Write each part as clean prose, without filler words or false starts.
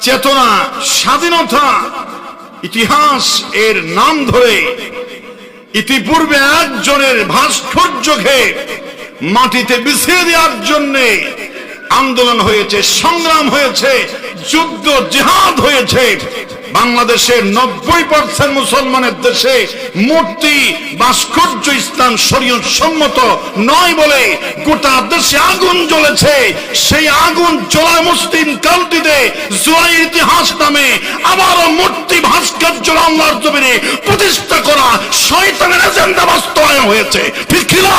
চেতনা, স্বাধীনতা, ইতিহাস এর নাম ধরে ইতিপূর্বে একজনের ভাস্কর্যকে মাটিতে বিছিয়ে দেওয়ার জন্য আন্দোলন হয়েছে, সংগ্রাম হয়েছে, যুদ্ধ জিহাদ হয়েছে। বাংলাদেশের 90% মুসলমানের দেশে মূর্তি, ভাস্কর্য ইসলাম শরীয়ত সম্মত নয় বলে গোটা দেশে আগুন জ্বলেছে। সেই আগুন জ্বলা মুসলিম কান্ট্রিতে জুলাইয়ের ইতিহাস নামে আবারও মূর্তি, ভাস্কর্য আল্লাহর জমিনে প্রতিষ্ঠা করা শয়তানের এজেন্ডা বাস্তবায়ন হয়েছে। ঠিক কি না?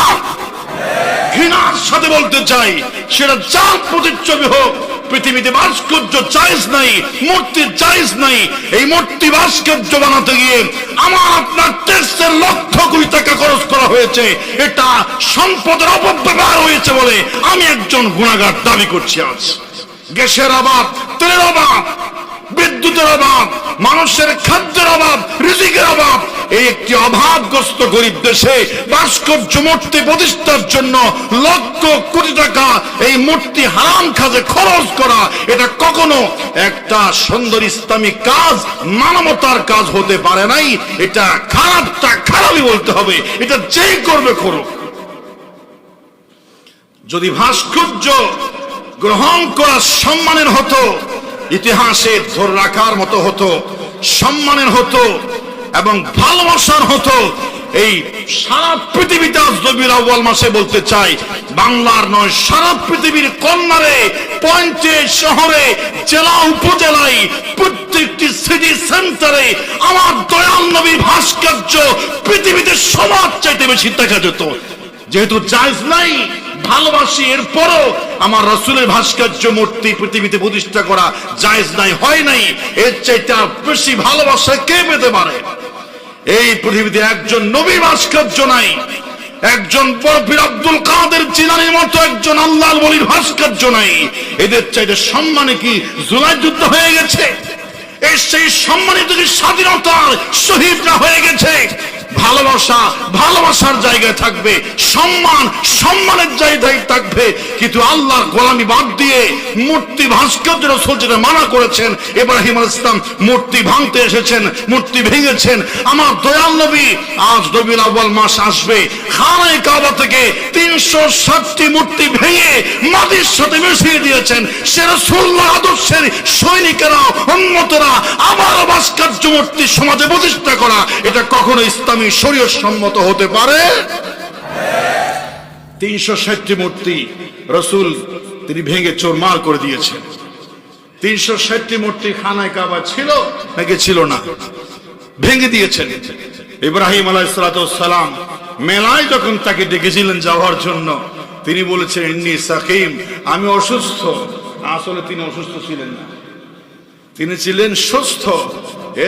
ঘৃণার সাথে বলতে চাই, সেটা যার প্রতিচ্ছবি হোক, পৃথিবীতে ভাস্কর্য জায়েজ নাই, মূর্তি জায়েজ নাই। এই মূর্তি ভাস্কর্য বানাতে গিয়ে আমার আপনার ট্যাক্সের লক্ষ কোটি টাকা খরচ করা হয়েছে। এটা সম্পদের অপব্যবহার হয়েছে বলে আমি একজন গুনাহগার দাবি করছি। আজ গ্যাসের অভাব, তেলের অভাব, বিদ্যুতের অভাব, মানুষের খাদ্যের অভাব, রিজিকের অভাব, এই একটি অভাবগ্রস্ত গরিব দেশে ভাস্কর্য মূর্তি প্রতিষ্ঠার জন্য লক্ষ কোটি টাকা এই মূর্তি হারাম কাজে খরচ করা, এটা কখনো একটা সুন্দর ইসলামিক কাজ, মানবতার কাজ হতে পারে নাই। এটা খারাপটা খারাপই বলতে হবে, এটা যেই করবে করুক। যদি ভাস্কর্য গ্রহণ করা সম্মানের হতো, ইতিহাসে ধরে রাখার মতো হতো, সম্মানের হতো এবং ভালোবাসার হতো, এই সারা পৃথিবীতে আজ রবিউল আউয়াল মাসে বলতে চাই, বাংলার নয় সারা পৃথিবীর কর্নারে, পয়েন্টে, শহরে, জেলা, উপজেলায়, প্রত্যেকটি সিটি সেন্টারে আমার দয়াল নবীর ভাস্কর্য পৃথিবীতে সবার চাইতে বেশি দেখা যেত। যেহেতু জায়েজ নাই, ভালোবাসি, এরপরও আমার রাসূলের ভাস্কর্য মূর্তি পৃথিবীতে প্রতিষ্ঠা করা জায়েজ নাই, হয় নাই। এর চাইতে বেশি ভালোবাসা কে পেতে পারে? এই পৃথিবীতে একজন নবীর ভাস্কর্য নাই, একজন পীর আব্দুল কাদের জিলানীর মতো একজন আল্লাহর ওলির ভাস্কর্য নাই। এদের চাইতে সম্মানে কি জুলাই যুদ্ধ হয়ে গেছে? এই সেই সম্মানিত কি স্বাধীনতার শহীদরা হয়ে গেছে? ভালোবাসা ভালোবাসার জায়গায় থাকবে, সম্মান সম্মানের জায়গায় থাকবে। কিন্তু আল্লাহর গোলামি বাদ দিয়ে মূর্তি, ভাস্কর্য রাসূল যেটা মানা করেছেন, ইব্রাহিম আলাইহিস সালাম মূর্তি ভাঙতে এসেছেন, মূর্তি ভেঙেছেন। আমার দয়াল নবী আজ রবিউল আউয়াল মাস আসবে, খানায়ে কাবা থেকে 360টি মূর্তি ভেঙে মাটির সাথে মিশিয়ে দিয়েছেন। সে রাসূলুল্লাহ আদর্শের সৈনিকেরা, উম্মতরা আবার ভাস্কর্য মূর্তি সমাজে প্রতিষ্ঠা করা, এটা কখনো ইসলামী শরীয়ত সম্মত হতে পারে? 360টি মূর্তি রাসূল তিনি ভেঙে চুরমার করে দিয়েছেন। 360টি মূর্তি খানায়ে কাবা ছিল নাকি ছিল না? ভেঙে দিয়েছেন। ইব্রাহিম আলাইহিস সালাম মেলায় যখন তাকে ডেকেছিলেন যাওয়ার জন্য, তিনি বলেছেন ইন্নী সাকিম, আমি অসুস্থ। আসলে তিনি অসুস্থ ছিলেন না, তিনি ছিলেন সুস্থ।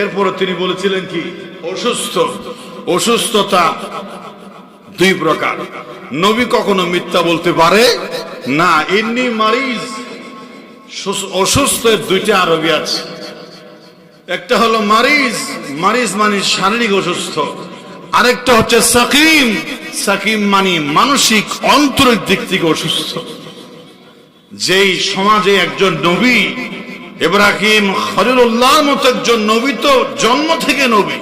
এরপরে তিনি বলেছিলেন কি? অসুস্থ। অসুস্থতা দুই প্রকার, নবী কখনো মিথ্যা বলতে পারে না। ইন্নী মারিজ, অসুস্থের দুইটা আরবি আছে, একটা হলো মারিজ, মারিজ মানে শারীরিক অসুস্থ, আরেকটা হচ্ছে সাকিম, সাকিম মানে মানসিক অন্তরের দিক থেকে অসুস্থ। যেই সমাজে একজন নবী, ইব্রাহিম খলিলুল্লাহর মতো একজন নবী, তো জন্ম থেকে নবী,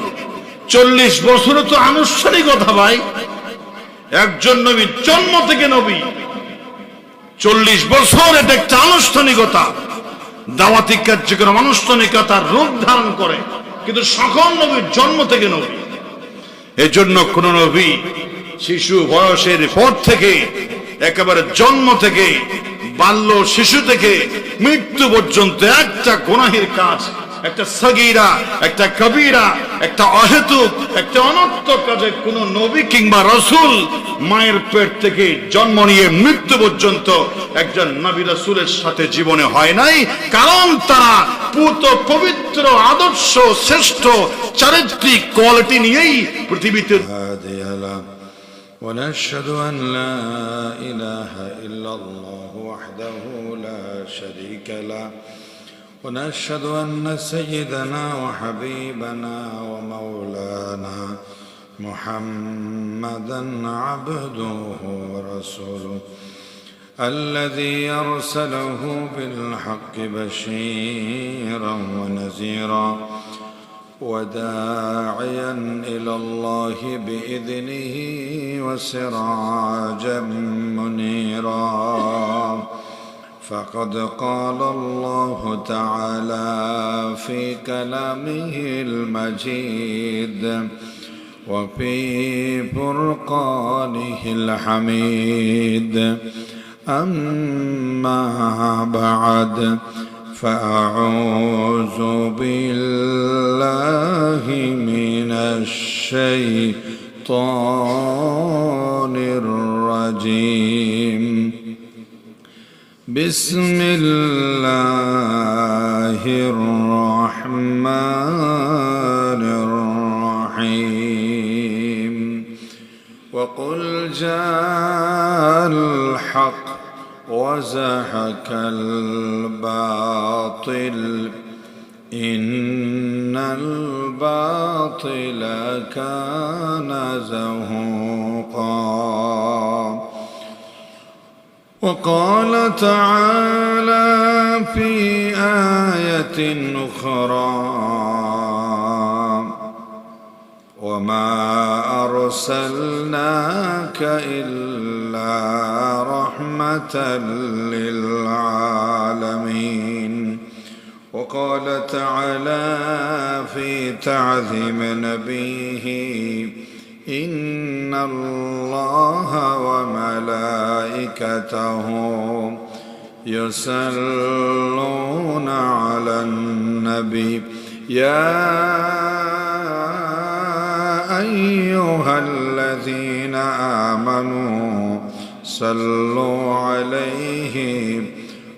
40 বছরে তো আনুষ্ঠানিকতা ভাই, একজন নবী জন্ম থেকে নবী, 40 বছর, এটা একটা আনুষ্ঠানিকতা। দাওয়াতি কার্যক্রম আনুষ্ঠানিকতার রূপ ধারণ করে, কিন্তু সকল নবীর জন্ম থেকে নবী। এজন্য কোন নবী শিশু বয়সের পর থেকে, একেবারে জন্ম থেকে, বাল্য শিশু থেকে মৃত্যু পর্যন্ত একটা গুনাহের কাজ, একটা সগীরা, একটা কবিরা, একটা অহেতুক, একটা অনর্থক কাজে কোন নবী কিংবা রাসূল মায়ের পেট থেকে জন্ম নিয়ে মৃত্যু পর্যন্ত একজন নবী রাসূলের সাথে জীবনে হয় নাই। কারণ তারা পুত পবিত্র আদর্শ, শ্রেষ্ঠ চারিত্রিক কোয়ালিটি নিয়েই পৃথিবীতে। ونشهد أن لا إله إلا الله وحده لا شريك له ونشهد أن سيدنا وحبيبنا ومولانا محمدا عبده ورسوله الذي أرسله بالحق بشيرا ونذيرا وداعيا إلى الله بإذنه وسراجا منيرا فقد قال الله تعالى في كلامه المجيد وفي فرقانه الحميد أما بعد فأعوذ بالله من الشيطان الرجيم بسم الله الرحمن الرحيم وقل جاء الحق وزهق الباطل إن الباطل كان زهوقا وقال تعالى في آية أخرى وما أرسلناك إلا رحمة للعالمين وقال تعالى في تعظيم نبيه إن الله وملائكته يصلون على النبي يا أيها الذين آمنوا صلوا عليه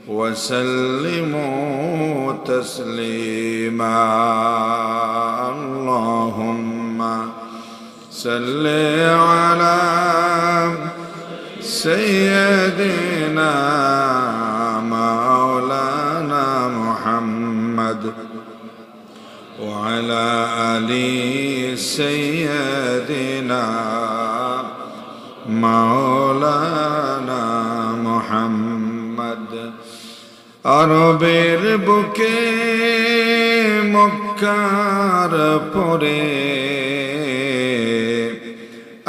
وسلموا تسليما اللهم صل على سيدنا مولانا محمد وعلى آل سيدنا مولانا محمد আরবের বুকে মক্কার পরে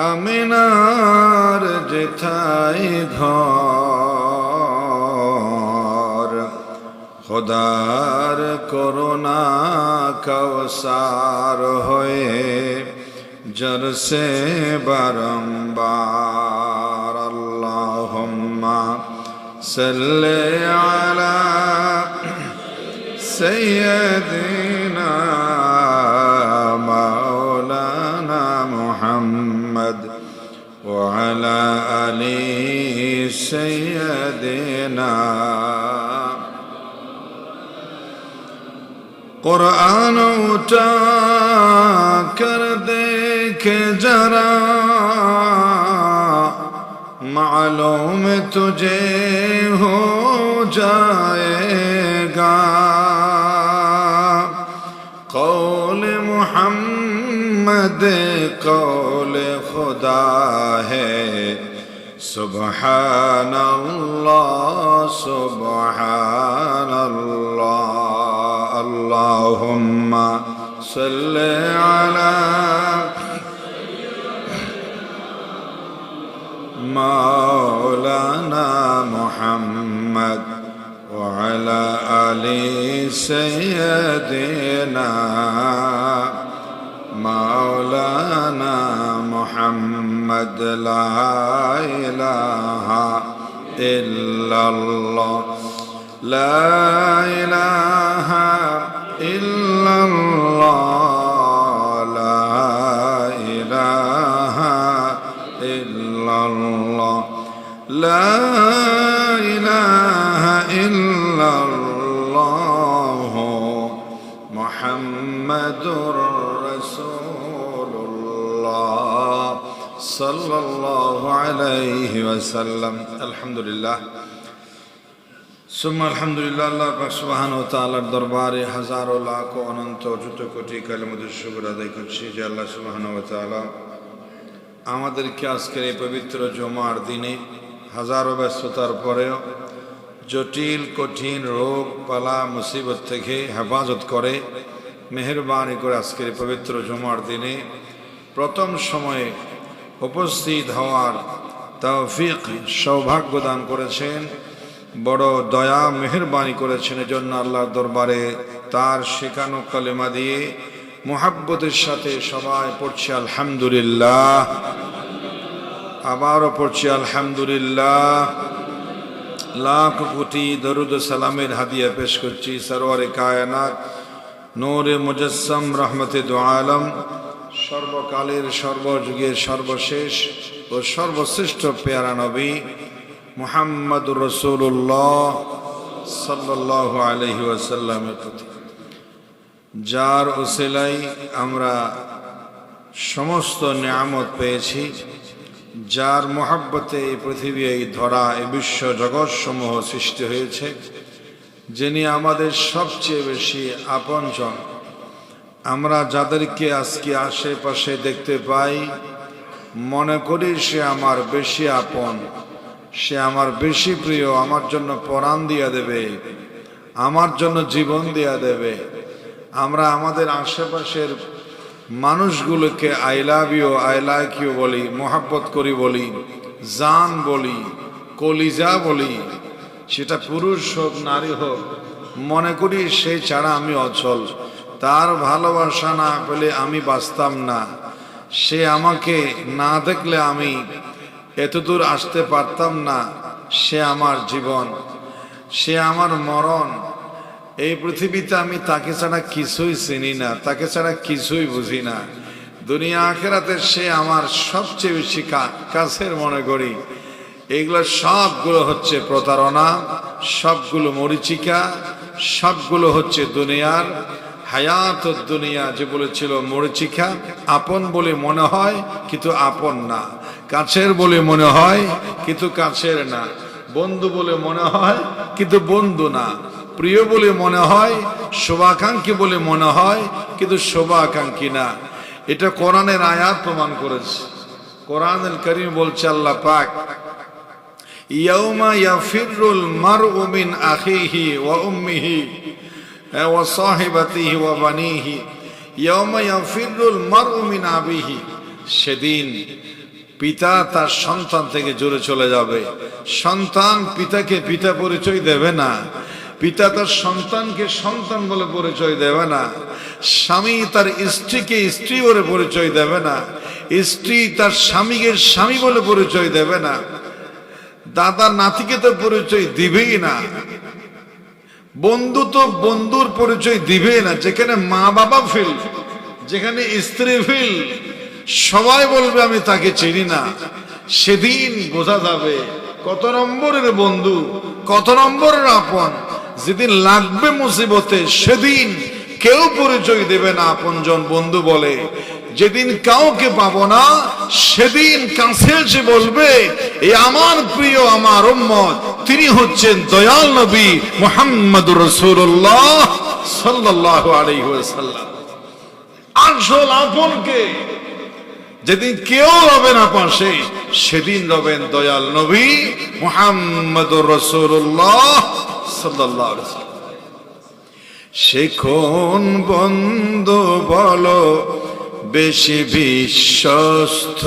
আমিনার যেথায় ঘর খোদার করুণা কওসার হয়ে জরসে বারম্বার আল্লাহুম্মা সাল্লি আলা সাইয়্যিদিনা মাওলানা মুহাম্মদ ওয়া আলা আলি সাইয়্যিদিনা कुरान उठा कर देखे जरा मालूम तुझे हो जाएगा कौल मुहम्मद कौल खुदा है सुबहानल्लाह सुबहानल्लाह اللهم صل على مولانا محمد وعلى آل سيدنا مولانا محمد لا إله إلا الله لا إله إلا الله لا إله إلا الله لا إله إلا الله محمد رسول الله صلى الله عليه وسلم الحمد لله সুম্মা আলহামদুলিল্লাহ আল্লাহ পাক সুবহানাহু ওয়া তাআলার দরবারে হাজারো লাখ অনন্ত অযুত কোটি কালিমাতুর শুকর আদায় করছি যে আল্লাহ সুবহানাহু ওয়া তাআলা আমাদেরকে আজকের এই পবিত্র জুমার দিনে হাজারো ব্যস্ততার পরেও জটিল কঠিন রোগ পালা মুসিবত থেকে হেফাজত করে মেহেরবানি করে আজকের পবিত্র জুমার দিনে প্রথম সময়ে উপস্থিত হওয়ার তৌফিক সৌভাগ্য দান করেছেন। বড় দয়া মেহেরবানি করেছেন, এজন্য আল্লাহর দরবারে তার শেখানো কালেমা দিয়ে মুহাব্বতের সাথে সবাই পড়ছি আলহামদুলিল্লাহ। আবারও পড়ছি আলহামদুলিল্লাহ। লাখ কোটি দরুদ সালামের হাদিয়া পেশ করছি সরওয়ারে কায়নাত নূরে মুজাসসাম রহমতে দু আলম সর্বকালের সর্বযুগের সর্বশেষ ও সর্বশ্রেষ্ঠ পেয়ারা নবী মুহাম্মদুর রাসূলুল্লাহ সাল্লাল্লাহু আলাইহি ওয়াসাল্লামের প্রতি, যার উসিলায় আমরা সমস্ত নিয়ামত পেয়েছি, যার মহব্বতে এই পৃথিবী, এই ধরা, এই বিশ্ব জগৎ সমূহ সৃষ্টি হয়েছে, যিনি আমাদের সবচেয়ে বেশি আপনজন। আমরা যাদেরকে আজকে আশেপাশে দেখতে পাই মনে করি সে আমার বেশি আপন, সে আমার বেশি প্রিয়, আমার জন্য প্রাণ দিয়া দেবে, আমার জন্য জীবন দিয়া দেবে। আমরা আমাদের আশেপাশের মানুষগুলোকে I love you, I like you বলি, মোহাব্বত করি বলি, জান বলি, কলিজা বলি, সেটা পুরুষ হোক নারী হোক, মনে করি সে ছাড়া আমি অচল, তার ভালোবাসা না পেলে আমি বাঁচতাম না, সে আমাকে না দেখলে আমি এতদূর আসতে পারতাম না, সে আমার জীবন, সে আমার মরণ। এই পৃথিবীতে আমি তাকে ছাড়া কিছুই চিনি না, তাকে ছাড়া কিছুই বুঝি না। দুনিয়া আখিরাতে সে আমার সবচেয়ে বেশি কাছের মনে করি। এগুলো সবগুলো হচ্ছে প্রতারণা, সবগুলো মরিচিকা, সবগুলো হচ্ছে দুনিয়ার হায়াত দুনিয়া। যে বলেছিল মরিচিকা, আপন বলে মনে হয় কিন্তু আপন না, কাছের বলে মনে হয় কিন্তু কাছের না, বন্ধু বলে মনে হয় কিন্তু বন্ধু না, প্রিয় বলে মনে হয়, শুভাকাঙ্ক্ষী বলে মনে হয় কিন্তু শুভাকাঙ্ক্ষী না। এটা কোরআনের আয়াত প্রমাণ করেছে। কোরআনুল কারীম বলছে আল্লাহ পাক, ইয়াউমা ইয়াফিরুল মারউ মিন আখিহি ওয়া উম্মিহি ওয়া সাহিবাতিহি ওয়া বানিহি ইয়াউমা ইয়াফিরুল মারউ মিন আবিহি। সেদিন পিতা তার সন্তান থেকে দূরে চলে যাবে, সন্তান পিতাকে পিতা পরিচয় দেবে না, পিতা তার সন্তানকে সন্তান বলে পরিচয় দেবে না, স্বামী তার স্ত্রীকে স্ত্রী বলে পরিচয় দেবে না, স্ত্রী তার স্বামীকে স্বামী বলে পরিচয় দেবে না, দাদা নাতিকে তো পরিচয় দিবেই না, বন্ধু তো বন্ধুর পরিচয় দিবেই না। যেখানে মা বাবা ফিল, যেখানে স্ত্রী ফিল, সবাই বলবে আমি তাকে চিনি না। সেদিন বোঝা যাবে কত নম্বরের বন্ধু, কত নম্বরের আপন। যেদিন লাগবে মুসিবতে, সেদিন কেউ পরিচয় দেবে না আপনজন বন্ধু বলে। যেদিন কাউকে পাবো না, সেদিন কাছে এসে বলবে এই আমার প্রিয়, আমার উম্মত, তিনি হচ্ছেন দয়াল নবী মুহাম্মদুর রাসূলুল্লাহ সাল্লাল্লাহু আলাইহি ওয়াসাল্লাম। আসল আপনকে যেদিন কেউ রবে না পাশে, সেদিন রবেন দয়াল নবী মুহাম্মদুর রাসূলুল্লাহ সাল্লাল্লাহু আলাইহি ওয়াসাল্লাম। সে কোন বন্ধু বলো বেশি বিশ্বস্ত,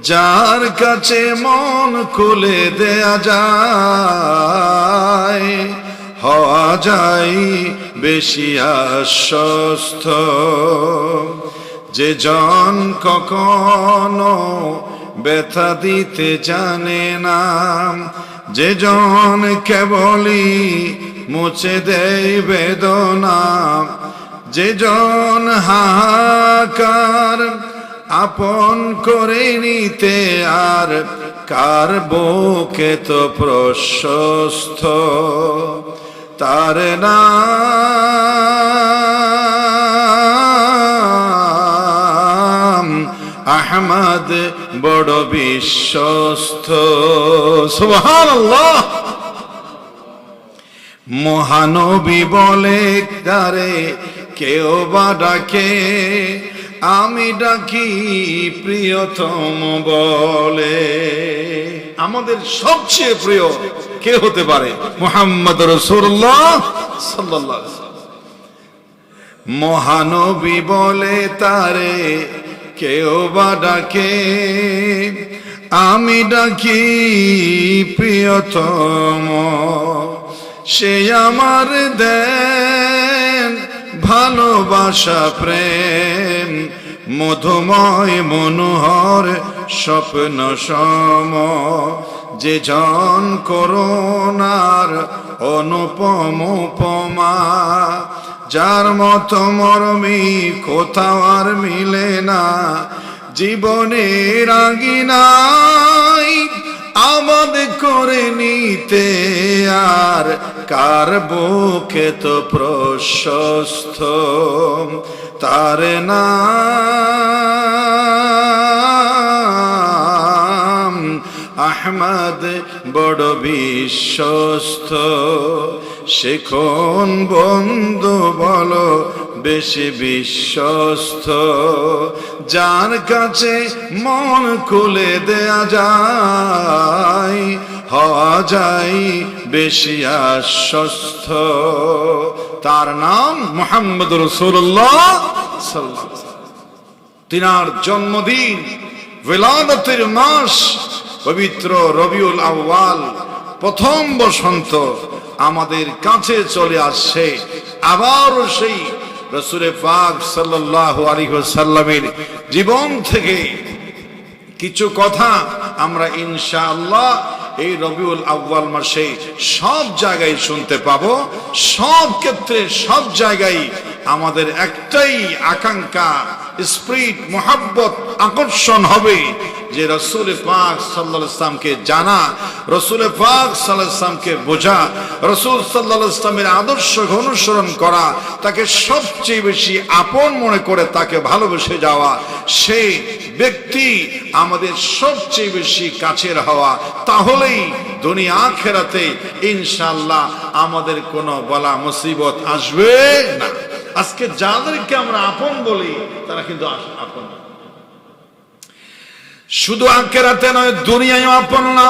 যার কাছে মন খুলে দেয়া যায়, হওয়া যায় বেশি আশ্বস্ত। যে জন কখনো ব্যথা দিতে জানে না, যে জন কেবলই মুছে দেয় বেদনা, যে জন হাহাকার আপন করে নিতে আর কার বুকে তো প্রশস্ত, তার নাম আহমদ বড় বিশ্বস্ত। সুবহানাল্লাহ। মহানবী বলে কারে কেউ বা ডাকে, আমি ডাকি প্রিয়তম বলে। আমাদের সবচেয়ে প্রিয় কে হতে পারে? মুহাম্মদ রাসূলুল্লাহ সাল্লাল্লাহু আলাইহি ওয়াসাল্লাম। মহানবী বলে তারে কেউ বা ডাকে, আমি ডাকি প্রিয়তম। সে আমার দেন ভালোবাসা প্রেম, মধুময় মনোহর স্বপ্ন সম। যে জন করুণার অনুপম উপমা, যার মতো মরমি কোথাও আর মিলে না। জীবনের আঙিনায় আবাদ করে নিতে আর কার বুকে তো প্রশস্ত। তার নাম আহমদ বড় বিশ্বস্ত। সে কোন বন্ধু বলো বেশি বিশ্বস্ত, যার কাছে মন খুলে দেয়া যায়, হওয়া যায় বেশি আশ্বস্ত। তার নাম মুহাম্মদ রাসূলুল্লাহ সাল্লাল্লাহু আলাইহি ওয়াসাল্লাম। তিনার জন্মদিন, বিলাদতের মাস পবিত্র রবিউল আউয়াল, প্রথম বসন্ত আমাদের কাছে চলে আসছে। আবার সেই রাসূল পাক সাল্লাল্লাহু আলাইহি ওয়াসাল্লামের জীবন থেকে কিছু কথা আমরা ইনশাআল্লাহ এই রবিউল আউয়াল মাসে সব জায়গায় শুনতে পাবো। সব ক্ষেত্রে সব জায়গায় আমাদের একটাই আকাঙ্ক্ষা, স্পিরিট, মোহাব্বত, আকর্ষণ হবে যে রাসূল পাক সাল্লাল্লাহু আলাইহি ওয়াসাল্লামকে জানা, রাসূল পাক সাল্লাল্লাহু আলাইহি ওয়াসাল্লামকে বোঝা, রাসূল সাল্লাল্লাহু আলাইহি ওয়াসাল্লামের আদর্শ অনুসরণ করা, তাকে সবচেয়ে বেশি আপন মনে করে তাকে ভালোবেসে যাওয়া। সেই ব্যক্তি আমাদের সবচেয়ে বেশি কাছের হওয়া। তাহলেই দুনিয়া আখিরাতে ইনশাআল্লাহ আমাদের কোনো বলা মুসিবত আসবে না। আজকে যাদেরকে আমরা আপন বলি তারা কিন্তু আপন না। শুধু আখিরাতে নয়, দুনিয়ায় আপন না।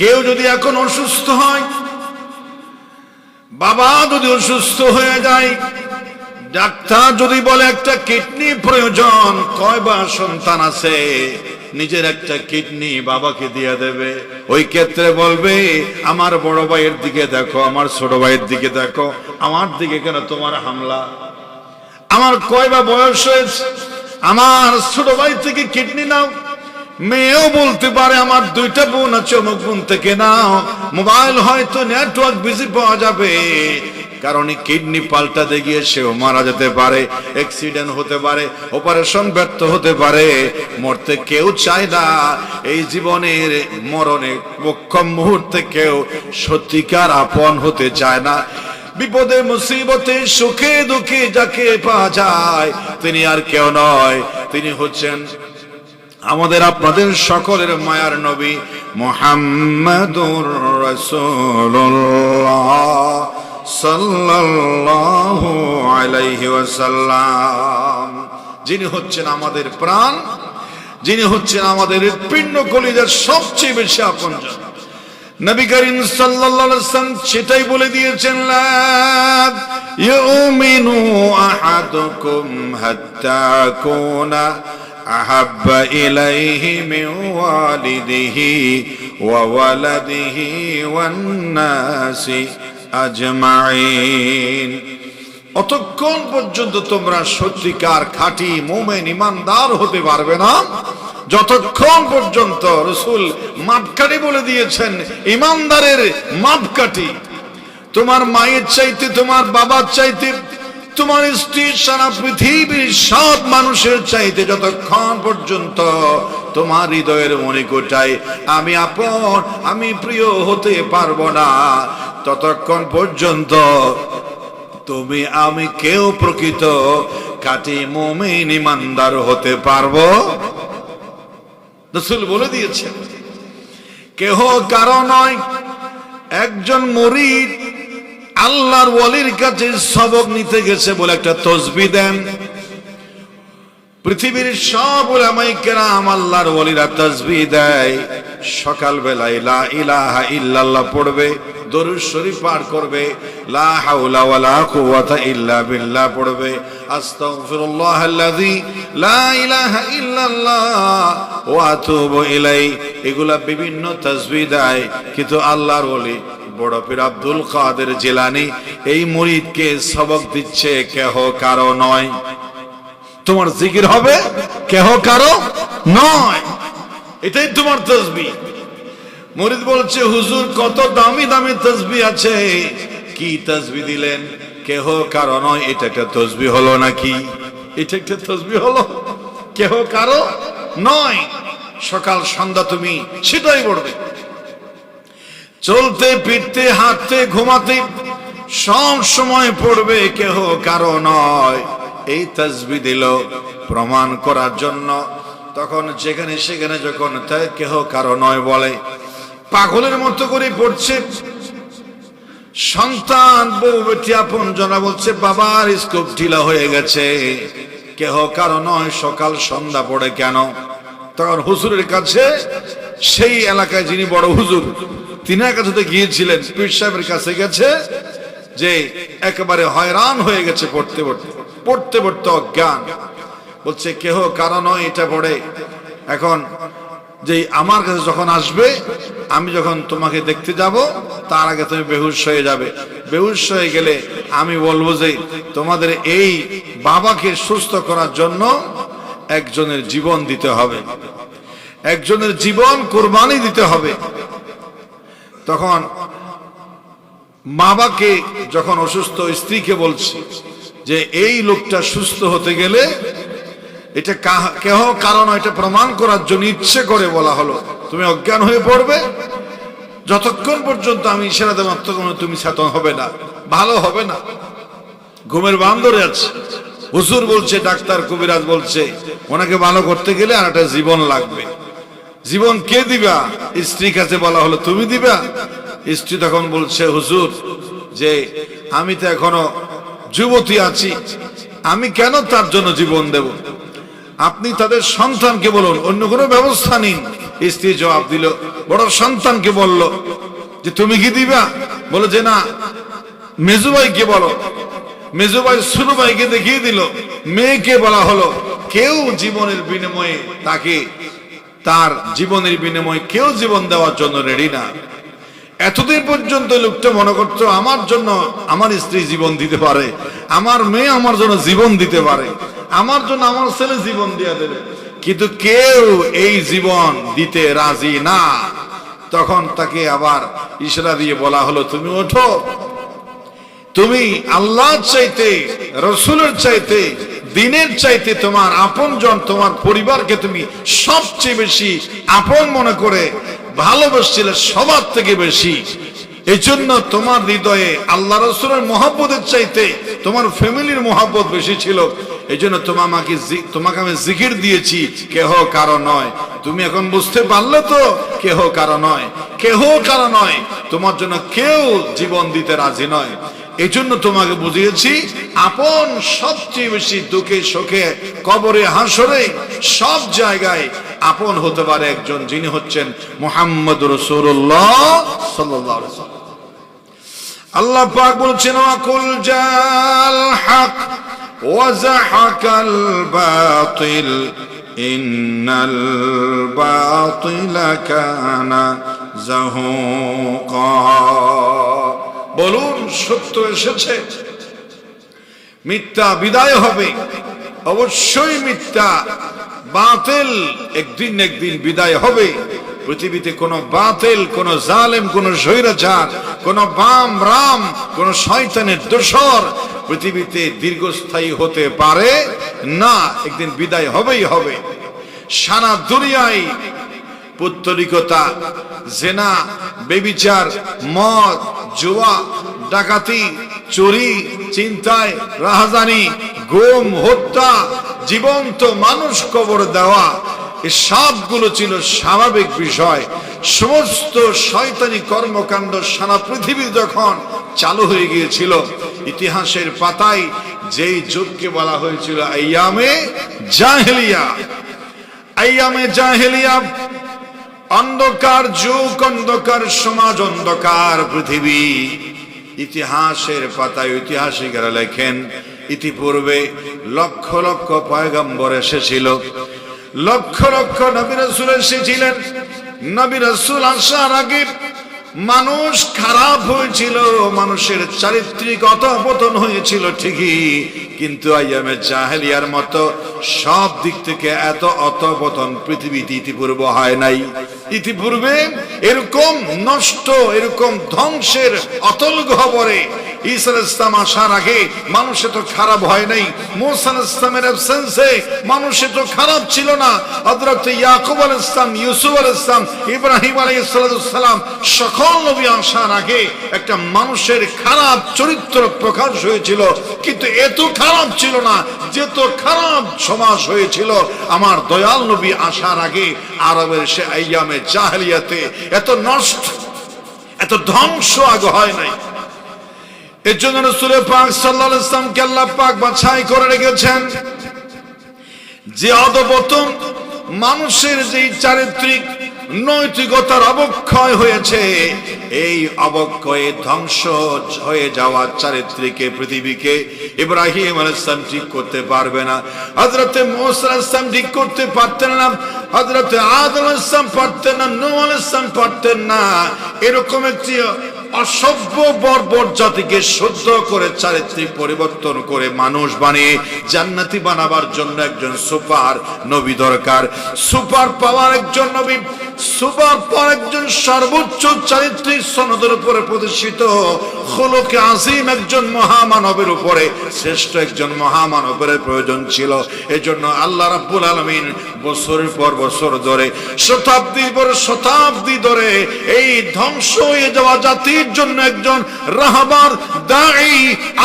কেউ যদি এখন অসুস্থ হয়, বাবা যদি অসুস্থ হয়ে যায়, ডাক্তার যদি বলে একটা কিডনি প্রয়োজন, কয়বা সন্তান আছে নিজের একটা কিডনি বাবাকে দিয়ে দেবে? ওই ক্ষেত্রে বলবে আমার বড় ভাইয়ের দিকে দেখো, আমার ছোট ভাইয়ের দিকে দেখো, আমার দিকে কেন তোমার হামলা? আমার কয়বা বয়স হয়েছে, আমার ছোট ভাই থেকে কিডনি নাও। মেয়েও বলতে পারে আমার দুইটা বোন আছে, অমুক বোন থেকে নাও। মোবাইল হয়তো নেটওয়ার্ক বিজি পাওয়া যাবে, কারণ কিডনি পাল্টাতে গিয়ে সেও মারা যেতে পারে, অ্যাক্সিডেন্ট হতে পারে, অপারেশন ব্যর্থ হতে পারে। মরতে কেউ চায় না। এই জীবনের মরণে মোক্ষম মুহূর্তে কেউ সত্যিকার আপন হতে চায় না। বিপদে মুসিবতে সুখে দুঃখে যাকে পাওয়া যায় তিনি আর কেউ নয়, তিনি হচ্ছেন আমাদের আপনাদের সকলের মায়ার নবী মুহাম্মাদুর রাসূলুল্লাহ সাল্লাল্লাহু আলাইহি ওয়াসাল্লাম, যিনি হচ্ছেন আমাদের প্রাণ, যিনি হচ্ছেন আমাদের পিণ্ড কলিজার সবচেয়ে বেশি আপনজন। নবী করিম সাল্লাল্লাহু আলাইহি ওয়াসাল্লাম সেটাই বলে দিয়েছেন, লা ইউমিনু আহাদুকুম হাত্তা কুনা আহাব্বা ইলাইহি মিন ওয়ালিদিহি ওয়া ওয়ালাদিহি ওয়ান নাসি আজমাইন। অতক্ষণ পর্যন্ত তোমরা সত্যিকার খাঁটি মুমিন ইমানদার হতে পারবে না যতক্ষণ পর্যন্ত রাসূল মাপকাঠি বলে দিয়েছেন। ইমানদারের মাপকাঠি তোমার মায়ের চাইতে, তোমার বাবার চাইতে, তোমার স্ত্রী, সারা পৃথিবীর সব মানুষের চাইতে যতক্ষণ পর্যন্ত তোমার হৃদয়ের মনিকোটায় আমি আপন, আমি প্রিয় হতে পারবো না, ততক্ষণ পর্যন্ত তুমি আমি কেউ প্রকৃত খাঁটি মুমিন ইমানদার হতে পারবো। রাসূল বলে দিয়েছেন, কেহ কারো নয়, একজন মুরিদ আল্লাহর ওয়ালির কাছে সবক নিতে গেছে বলে একটা তসবিহ দেন। পৃথিবীর সব উলামায়ে কেরাম আল্লাহর ওলিরা তাসবিহ দেয়, সকাল বেলায় লা ইলাহা ইল্লাল্লাহ পড়বে, দরুদ শরীফ পাঠ করবে, লা হাওলা ওয়ালা কুওয়াতা ইল্লা বিল্লাহ পড়বে, আস্তাগফিরুল্লাহাল্লাযী লা ইলাহা ইল্লাল্লাহ ওয়া আতুবু ইলাইহি, এগুলা বিভিন্ন তাসবিহ দেয়। কিন্তু আল্লাহর ওলি বড় পীর আব্দুল কাদের জিলানী এই মুরিদকে সবক দিচ্ছে, কেহ কারো নয়। তোমার জিকির হবে, কেহ কারো নয়, এটাই তোমার তাসবিহ। মুরিদ বলছে, হুজুর কত দামি দামি তাসবিহ আছে, কি তাসবিহ দিলেন? কেহ কারো নয়, এটা একটা তাসবিহ হলো নাকি? এটা একটা তাসবিহ হলো? কেহ কারো নয়, সকাল সন্ধ্যা তুমি সেটাই পড়বে। চলতে ফিরতে হাঁটতে ঘুমাতে সব সময় পড়বে, কেহ কারো নয়। এই তাসবিহ দিল প্রমাণ করার জন্য। তখন যেখানে সেখানে যখন কেহ কারো নয় বলে, পাগলের মতো করে পড়ছে। সন্তান বউ বেটি আপন জনা বলছে, বাবার স্কোপ ঢিলা হয়ে গেছে, কেহ কারো নয়, সকাল সন্ধ্যা পড়ে কেন? তখন হুজুরের কাছে, সেই এলাকায় যিনি বড় হুজুর, তিনার কাছে গিয়েছিলেন, পীর সাহেবের কাছে গেছে, যে একেবারে হয়রান হয়ে গেছে পড়তে পড়তে পড়তে পড়তে অজ্ঞান। বলছে কেহ কারো নয় এটা পড়ে। এখন যে আমার কাছে যখন আসবে, আমি যখন তোমাকে দেখতে যাব, তার আগে তুমি বেহুশ হয়ে যাবে। বেহুশ হয়ে গেলে আমি বলবো যে তোমাদের এই বাবাকে সুস্থ করার জন্য একজনের জীবন দিতে হবে, একজনের জীবন কোরবানি দিতে হবে। তখন বাবাকে যখন অসুস্থ স্ত্রীকে বলছি যে এই লোকটা সুস্থ হতে গেলে এটা কেহ কারণ এটা প্রমাণ করার জন্য ইচ্ছে করে বলা হলো, তুমি অজ্ঞান হয়ে পড়বে, যতক্ষণ পর্যন্ত আমি ইশারা দেব ততক্ষণ তুমি চেতন হবে না, ভালো হবে না, ঘুমের বান্দরে আছে। হুজুর বলছে, ডাক্তার কবিরাজ বলছে, ওনাকে ভালো করতে গেলে আর একটা জীবন লাগবে। জীবন কে দিবা? স্ত্রীর কাছে বলা হলো, তুমি দিবা? স্ত্রী তখন বলছে, হুজুর যে আমি তো এখনো যুবতী আছি, আমি কেন তার জন্য জীবন দেব? আপনি তাদের সন্তানকে বলুন, অন্য কোনো ব্যবস্থা নিন। স্ত্রী জবাব দিল, বড় সন্তানকে বলল যে তুমি কি দিবা? বলে যে না, মেজুভাইকে বলো। মেজুভাই ছোট ভাইকে দেখিয়ে দিল। মেয়েকে বলা হলো, কেউ জীবনের বিনিময়ে তাকে, তার জীবনের বিনিময়ে কেউ জীবন দেওয়ার জন্য রেডি না। এতদিন পর্যন্ত লোকটা মনে করতো আমার জন্য আমার স্ত্রী জীবন দিতে পারে, আমার মেয়ে আমার জন্য জীবন দিতে পারে, আমার জন্য আমার ছেলে জীবন দিয়ে দেবে, কিন্তু কেউ এই জীবন দিতে রাজি না। তখন তাকে আবার ইশারা দিয়ে বলা হলো, তুমি ওঠো, তুমি আল্লাহর চাইতে, রসুলের চাইতে, দিনের চাইতে তোমার আপনজন, তোমার পরিবারকে তুমি সবচেয়ে বেশি আপন মনে করে ভালোবাসছিলে, সবার থেকে বেশি। এই জন্য তোমার হৃদয়ে আল্লাহ রসুলের মহব্বতের চাইতে তোমার ফ্যামিলির মহব্বত বেশি ছিল। এই জন্য তোমাকে আমি জিকির দিয়েছি, কেহ কারো নয়। তুমি এখন বুঝতে পারলে তো, কেহ কারো নয়, কেহ কারো নয়, তোমার জন্য কেউ জীবন দিতে রাজি নয়। এই জন্য তোমাকে বুঝিয়েছি, আপন সবচেয়ে বেশি দুঃখে সুখে, কবরে হাসরে, সব জায়গায় আপন হতে পারে একজন, যিনি হচ্ছেন মুহাম্মদ রাসূলুল্লাহ সাল্লাল্লাহু আলাইহি ওয়াসাল্লাম। আল্লাহ পাক বলছেন, ওয়াকুল জাল হক ওয়া যাহাকাল বাতিল ইন্নাল বাতিলা কানা যাহুকা। বলুন, সত্য এসেছে, মিথ্যা বিদায় হবে। অবশ্যই মিথ্যা, বাতিল একদিন একদিন বিদায় হবে। পৃথিবীতে কোন বাতিল, কোন জালেম, কোন স্বৈরাচার, কোন বাম রাম, কোন শয়তানের দোসর পৃথিবীতে দীর্ঘস্থায়ী হতে পারে না, একদিন বিদায় হবেই হবে। সারা দুনিয়ায় পুত্তলিকতা, জেনা, বেবিচার, মদ, জুয়া, ডাকাতি, চুরি, ছিনতাই, রাহাজানি, গুম, হত্যা, জীবন্ত মানুষ কবর দেওয়া, এই সবগুলো ছিল স্বাভাবিক বিষয়। সমস্ত শয়তানি কর্মকাণ্ড সারা পৃথিবী যখন চালু হয়ে গিয়েছিল, ইতিহাসের পাতায় যেই যুগকে বলা হয়েছিল আইয়ামে জাহেলিয়া। আইয়ামে জাহেলিয়া, অন্ধকার যুগ, অন্ধকার সমাজ, অন্ধকার পৃথিবী। ইতিহাসের পাতায় ঐতিহাসিকরা লেখেন ইতিপূর্বে লক্ষ লক্ষ পয়গম্বর এসেছিল, লক্ষ লক্ষ নবী রাসূল এসেছিলেন। নবী রাসূল আসার আগে মানুষ খারাপ হয়েছিল, মানুষের চারিত্রিক অধঃপতন হয়েছিল ঠিকই, কিন্তু আইয়ামে জাহেলিয়ার মতো সব দিক থেকে এত অধঃপতন পৃথিবীতে ইতিপূর্বে হয় নাই। ইতিপূর্বে এরকম নষ্ট, এরকম ধ্বংসের অতল গহ্বরে ঈসা আলাইহিস সালাম আসার আগে মানুষ তো খারাপ হয় নাই। মূসা আলাইহিস সালামের অ্যাবসেন্সে মানুষ তো খারাপ ছিল না। হযরত ইয়াকুব আলাইহিস সালাম, ইউসুফ আলাইহিস সালাম, ইব্রাহিম আলাইহিস সালাম, সকল নবী আসার আগে একটা মানুষের খারাপ চরিত্র প্রকাশ হয়েছিল, কিন্তু এত খারাপ ছিল না যেত খারাপ সমাজ হয়েছিল আমার দয়াল নবী আসার আগে। আরবের সে আইয়ামে জাহেলিয়াতে এত নষ্ট, এত ধ্বংস আগে হয় নাই। এর জন্য রাসূল পাক সাল্লাল্লাহু আলাইহি ওয়াসাল্লামকে আল্লাহ পাক বাছাই করে রেখেছেন যে অধঃপতন, মানুষের যে চারিত্রিক নৈতিকতার অবক্ষয় হয়েছে, এই অবক্ষয়ে ধ্বংস হয়ে যাওয়া চারিত্রিকে পৃথিবীকে ইব্রাহিম আলাইহিস সালাম ঠিক করতে পারবে না, হযরত মূসা আলাইহিস সালাম ঠিক করতে পারতেন না, হযরত আদম আলাইহিস সালাম পারতেন না, নূহ আলাইহিস সালাম পারতেন না। এরকম একটি অসভ্য বর্বর জাতিকে শুদ্ধ করে চারিত্রিক পরিবর্তন করে মানুষ বানিয়ে জান্নাতি বানাবার জন্য একজন সুপার নবী দরকার। সুপার পাওয়ার একজন নবী, সুপার পাওয়ার একজন সর্বোচ্চ চারিত্রিক সনদের উপরে প্রতিষ্ঠিত খুলুকে আজিম একজন মহামানবের উপরে শ্রেষ্ঠ একজন মহামানবের প্রয়োজন ছিল। এজন্য আল্লাহ রাব্বুল আলামিন বছরের পর বছর ধরে, শতাব্দীর পর শতাব্দী ধরে এই ধ্বংস হয়ে যাওয়া জাতির জন্য একজন রাহবার দাঈ,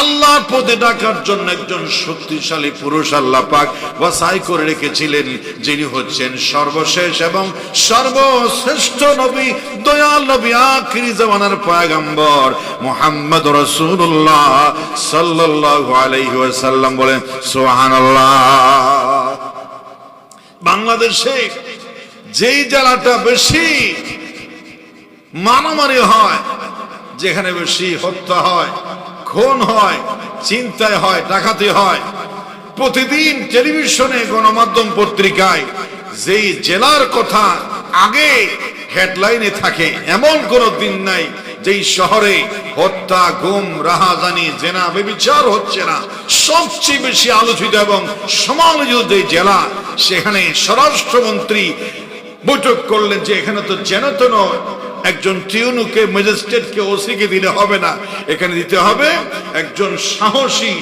আল্লাহর পথে ডাকার জন্য একজন শক্তিশালী পুরুষ আল্লাহ পাক বাছাই করে রেখেছিলেন, যিনি হচ্ছেন সর্বশেষ এবং সর্বশ্রেষ্ঠ নবী, দয়াল নবী, আখিরি জামানার পয়গম্বর মুহাম্মদ রাসূলুল্লাহ সাল্লাল্লাহু আলাইহি ওয়াসাল্লাম। বলেন সুবহানাল্লাহ। বাংলাদেশে যেই জেলাটা বেশি মারামারি হয়, যেখানে বেশি হত্যা হয়, খুন হয়, চিন্তায় হয়, ডাকাতি হয়, প্রতিদিন টেলিভিশনে, গণমাধ্যম, পত্রিকায় যেই জেলার কথা আগে হেডলাইনে থাকে, এমন কোন দিন নাই যেই শহরে হত্যা, গুম, রাহাজানি, জেনা, ব্যভিচার হচ্ছে না। সবচেয়ে বেশি আলোচিত এবং সমালোচিত যে জেলা, সেখানে স্বরাষ্ট্রমন্ত্রী বৈঠক করলেন যে এখানে তো যেন তো নয়, একজন টিউনুকে, ম্যাজিস্ট্রেটকে, ওসিকে দিলে হবে না, এখানে দিতে হবে একজন সাহসী,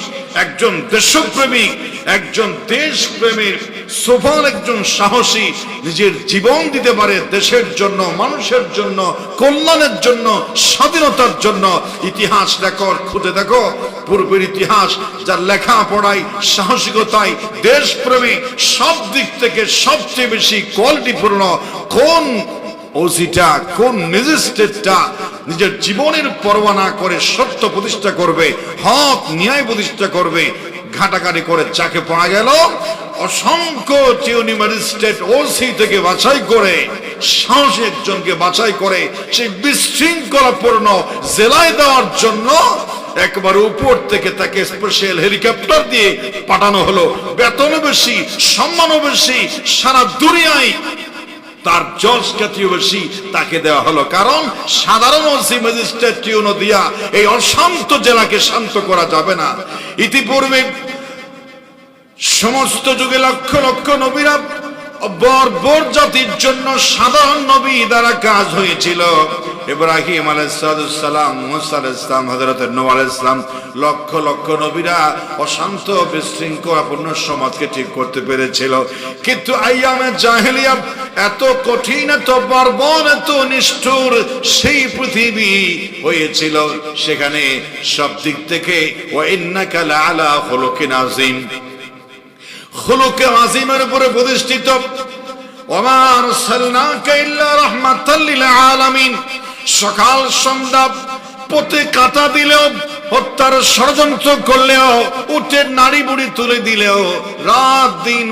একজন দেশপ্রেমিক, একজন দেশপ্রেমের সোফার, একজন সাহসী, নিজের জীবন দিতে পারে দেশের জন্য, মানুষের জন্য, কল্যাণের জন্য, স্বাধীনতার জন্য। ইতিহাস রেকর্ড খুঁজে দেখো, পূর্বের ইতিহাস যার লেখাপড়ায়, সাহসিকতায়, দেশপ্রেমে সব দিক থেকে সবচেয়ে বেশি কোয়ালিটিপূর্ণ কোন ওসিটা, কোন ম্যাজিস্ট্রেটটা নিজের জীবনের পরোয়া না করে সত্য প্রতিষ্ঠা করবে, হক ন্যায় প্রতিষ্ঠা করবে, ঘাটাঘাটি করে যাকে পাওয়া গেল অসংখ্য টিউনি ম্যাজিস্ট্রেট ওসি থেকে বাছাই করে, সাহসী একজনকে বাছাই করে সেই বিশৃঙ্খলাপূর্ণ জেলায় দেওয়ার জন্য একবার উপর থেকে তাকে স্পেশাল হেলিকপ্টার দিয়ে পাঠানো হলো। বেতনও বেশি, সম্মানও বেশি, সারা দুনিয়ায় তার জজ খ্যাতিও বেশি তাকে দেওয়া হলো। কারণ সাধারণ ওসি, ম্যাজিস্ট্রেট, টিউনো দিয়া এই অশান্ত জেলাকে শান্ত করা যাবে না। ইতিপূর্বে সমস্ত যুগে লক্ষ লক্ষ নবীরা বর্বর জাতির জন্য সাধারণ নবী দ্বারা কাজ হয়েছিল। ইব্রাহিম আলাইহিস সালাম, মুসা আলাইহিস সালাম, হযরত নূহ আলাইহিস সালাম, লক্ষ লক্ষ নবীরা অশান্ত বিশৃঙ্খলাপূর্ণ সমাজকে ঠিক করতে পেরেছিল। কিন্তু আইয়ামে জাহেলিয়া এত কঠিন, এত বর্বর, এত নিষ্ঠুর সেই পৃথিবী হয়েছিল, সেখানে সব দিক থেকে ওয়া ইন্নাকা লাআলা খুলুকিন আযীম, খুলুকে আযীমের উপরে প্রতিষ্ঠিত। ওয়া মা আরসালনাকা ইল্লা রাহমাতাল লিল আলামিন। সকাল সন্ধ্যা পথে কাঁটা দিলেও, হত্যার হত্যার ষড়যন্ত্র করলেও, উটের নাড়ি বুড়ি তুলে দিলেও, রাত দিন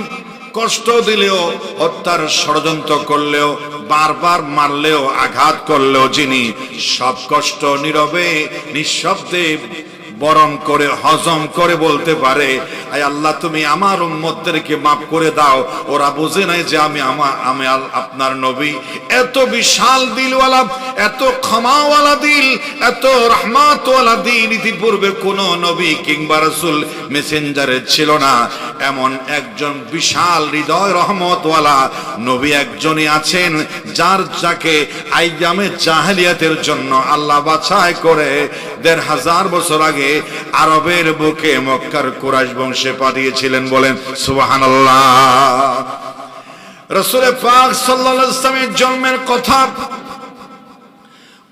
কষ্ট দিলেও, হত্যার ষড়যন্ত্র করলেও, বারবার মারলেও, আঘাত করলেও, যিনি সব কষ্ট নীরবে নিঃশব্দে বরণ করে হজম করে বলতে পারে, আয় আল্লাহ তুমি আমার উম্মতদেরকে মাফ করে দাও, ওরা বুঝে নাই যে আমি আপনার নবী। এত বিশাল দিলওয়ালা, এত ক্ষমাওয়ালা দিল, এত রহমতওয়ালা দিল ইতিপূর্বে কোন নবী কিংবা রাসূল মেসেঞ্জারে ছিল না। এমন একজন বিশাল হৃদয় রহমতওয়ালা নবী একজনই আছেন, যাকে আইয়ামে জাহেলিয়াতের জন্য আল্লাহ বাছাই করে ১৫০০ বছর আগে আরবের বুকে মক্কার কুরাইশ বংশে পাঠিয়েছিলেন। বলেন সুবহানাল্লাহ। রাসূল পাক সাল্লাল্লাহু আলাইহি ওয়াসাল্লামের জন্মের কথা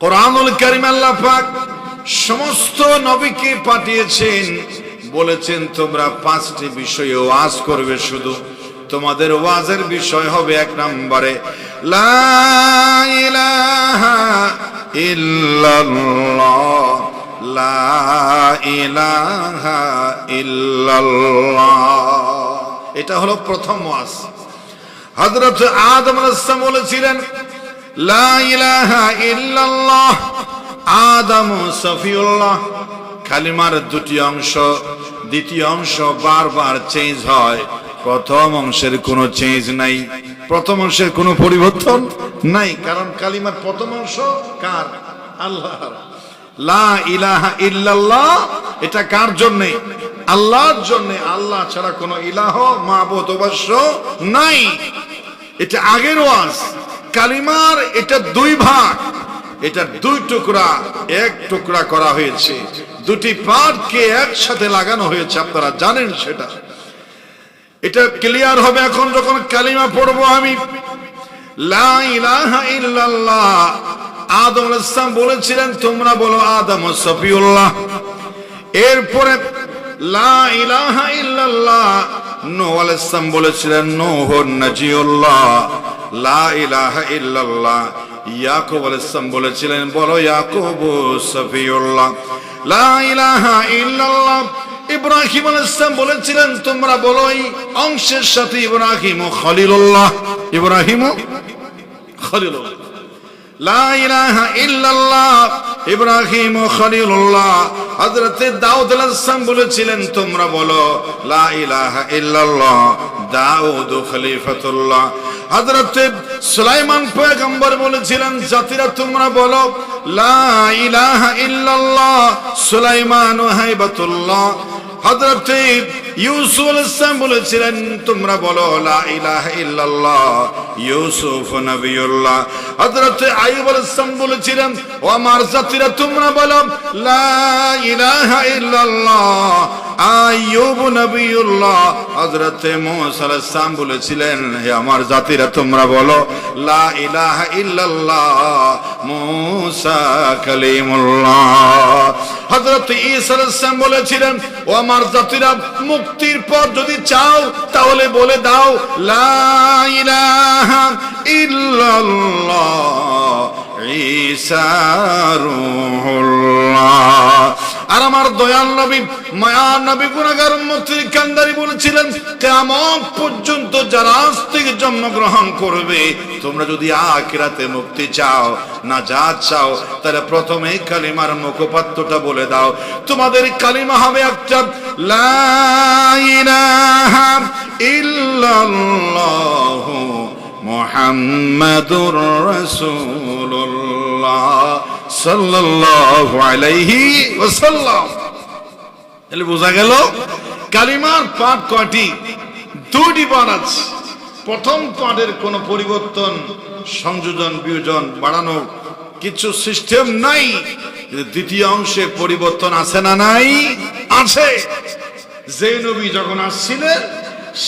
কোরআনুল কারীম আল্লাহ পাক সমস্ত নবীকে পাঠিয়েছেন, বলেছেন তোমরা 5টি বিষয়ে ওয়াজ করবে, শুধু তোমাদের ওয়াজের বিষয় হবে 1 নম্বরে লা ইলাহা ইল্লাল্লাহ, লা ইলাহা ইল্লাল্লাহ। এটা হলো প্রথম ওয়াজ। হযরত আদম আলাইহিস সালাম বলেছিলেন লা ইলাহা ইল্লাল্লাহ, আদম সফিউল্লাহ। কালিমার 2টি অংশ, দ্বিতীয় অংশ বারবার চেঞ্জ হয়, প্রথম অংশের কোনো চেঞ্জ নাই, প্রথম অংশের কোনো পরিবর্তন নাই। কারণ কালিমার প্রথম অংশ কার? আল্লাহর। লা ইলাহা ইল্লাল্লাহ এটা কার জন্য? আল্লাহর জন্য। আল্লাহ ছাড়া কোনো ইলাহ মাবুদ অবশ্য নাই। এটা আগের ওয়াজ। কালিমার এটা 2 ভাগ, এটা 2 টুকরা, 1 টুকরা করা হয়েছে, 2টি পার্টকে একসাথে লাগানো হয়েছে, আপনারা জানেন সেটা। এটা ক্লিয়ার হবে এখন যখন কালিমা পড়বো আমি। লা ইলাহা ইল্লাল্লাহ, আদম আলাইহিস সালাম বলেছিলেন তোমরা বলো আদম সফিউল্লাহ। এরপরে লা ইলাহা ইল্লাল্লাহ, নূহ আলাইহিস সালাম বলেছিলেন নূহ নাজিউল্লাহ। লা ইলাহা ইল্লাল্লাহ, ইয়াকুব আলাইহিস সালাম বলেছিলেন বলো ইয়াকুব সফিউল্লাহ। লা ইলাহা ইল্লাল্লাহ, ইব্রাহিম আলাইহিস সালাম বলেছিলেন তোমরা বলো এই অংশের সাথে ইব্রাহিম খলিলুল্লাহ, ইব্রাহিম খলিলুল্লাহ। লা ইলাহা ইল্লাল্লাহ, ইব্রাহিম খলিলুল্লাহ। হযরত দাউদ আলাইহিস সালাম বলেছিলেন তোমরা বলো লা ইলাহা ইল্লাল্লাহ, দাউদ খলিফাতুল্লাহ। হযরত সুলাইমান পয়গম্বর বলেছিলেন জাতিরা তোমরা বলো লা ইলাহা ইল্লাল্লাহ, সুলাইমান হাইবাতুল্লাহ। হযরত ইউসুফ আলাইহিস সালাম বলেছিলেন তোমরা বলো লা ইলাহা ইল্লাল্লাহ, ইউসুফ নবিয়ুল্লাহ। হযরত আইয়ুব আলাইহিস সালাম বলেছিলেন ও আমার জাতিরা তোমরা বলো লা ইলাহা ইল্লাল্লাহ, আইয়ুব নবিয়ুল্লাহ। হযরত মূসা আলাইহিস সালাম বলেছিলেন হে আমার জাতিরা তোমরা বলো লা ইলাহা ইল্লাল্লাহ, মূসা কালিমুল্লাহ। হযরত ঈসা আলাইহিস সালাম বলেছিলেন ও আমার জাতিরা মুক্তির পথ যদি চাও তাহলে বলে দাও লা ইলাহা ইল্লাল্লাহ, ঈসা রূহুল্লাহ। আর আমার দয়াল নবী মায়ার নবী গুনাহগার উম্মতের কান্দারি বলেছিলেন কিয়ামত পর্যন্ত যারা আজ থেকে জন্মগ্রহণ করবে তোমরা যদি আখিরাতে মুক্তি চাও, নাজাত চাও, তাহলে প্রথমে কালিমার মুখপাত্রটা বলে দাও। তোমাদের কালিমা হবে একটা লা ইলাহা ইল্লাল্লাহু মুহাম্মাদুর রাসূলুল্লাহ সাল্লাল্লাহু আলাইহি ওয়াসাল্লাম। তাহলে বোঝা গেল কালিমার পাঠ কয়টি? 2টি পাঠ আছে। প্রথম পাঠের কোনো পরিবর্তন, সংযোজন, বিয়োজন, বাড়ানো কিছু সিস্টেম নাই। দ্বিতীয় অংশে পরিবর্তন আছে না নাই? আছে। যে নবী যখন আসছিলেন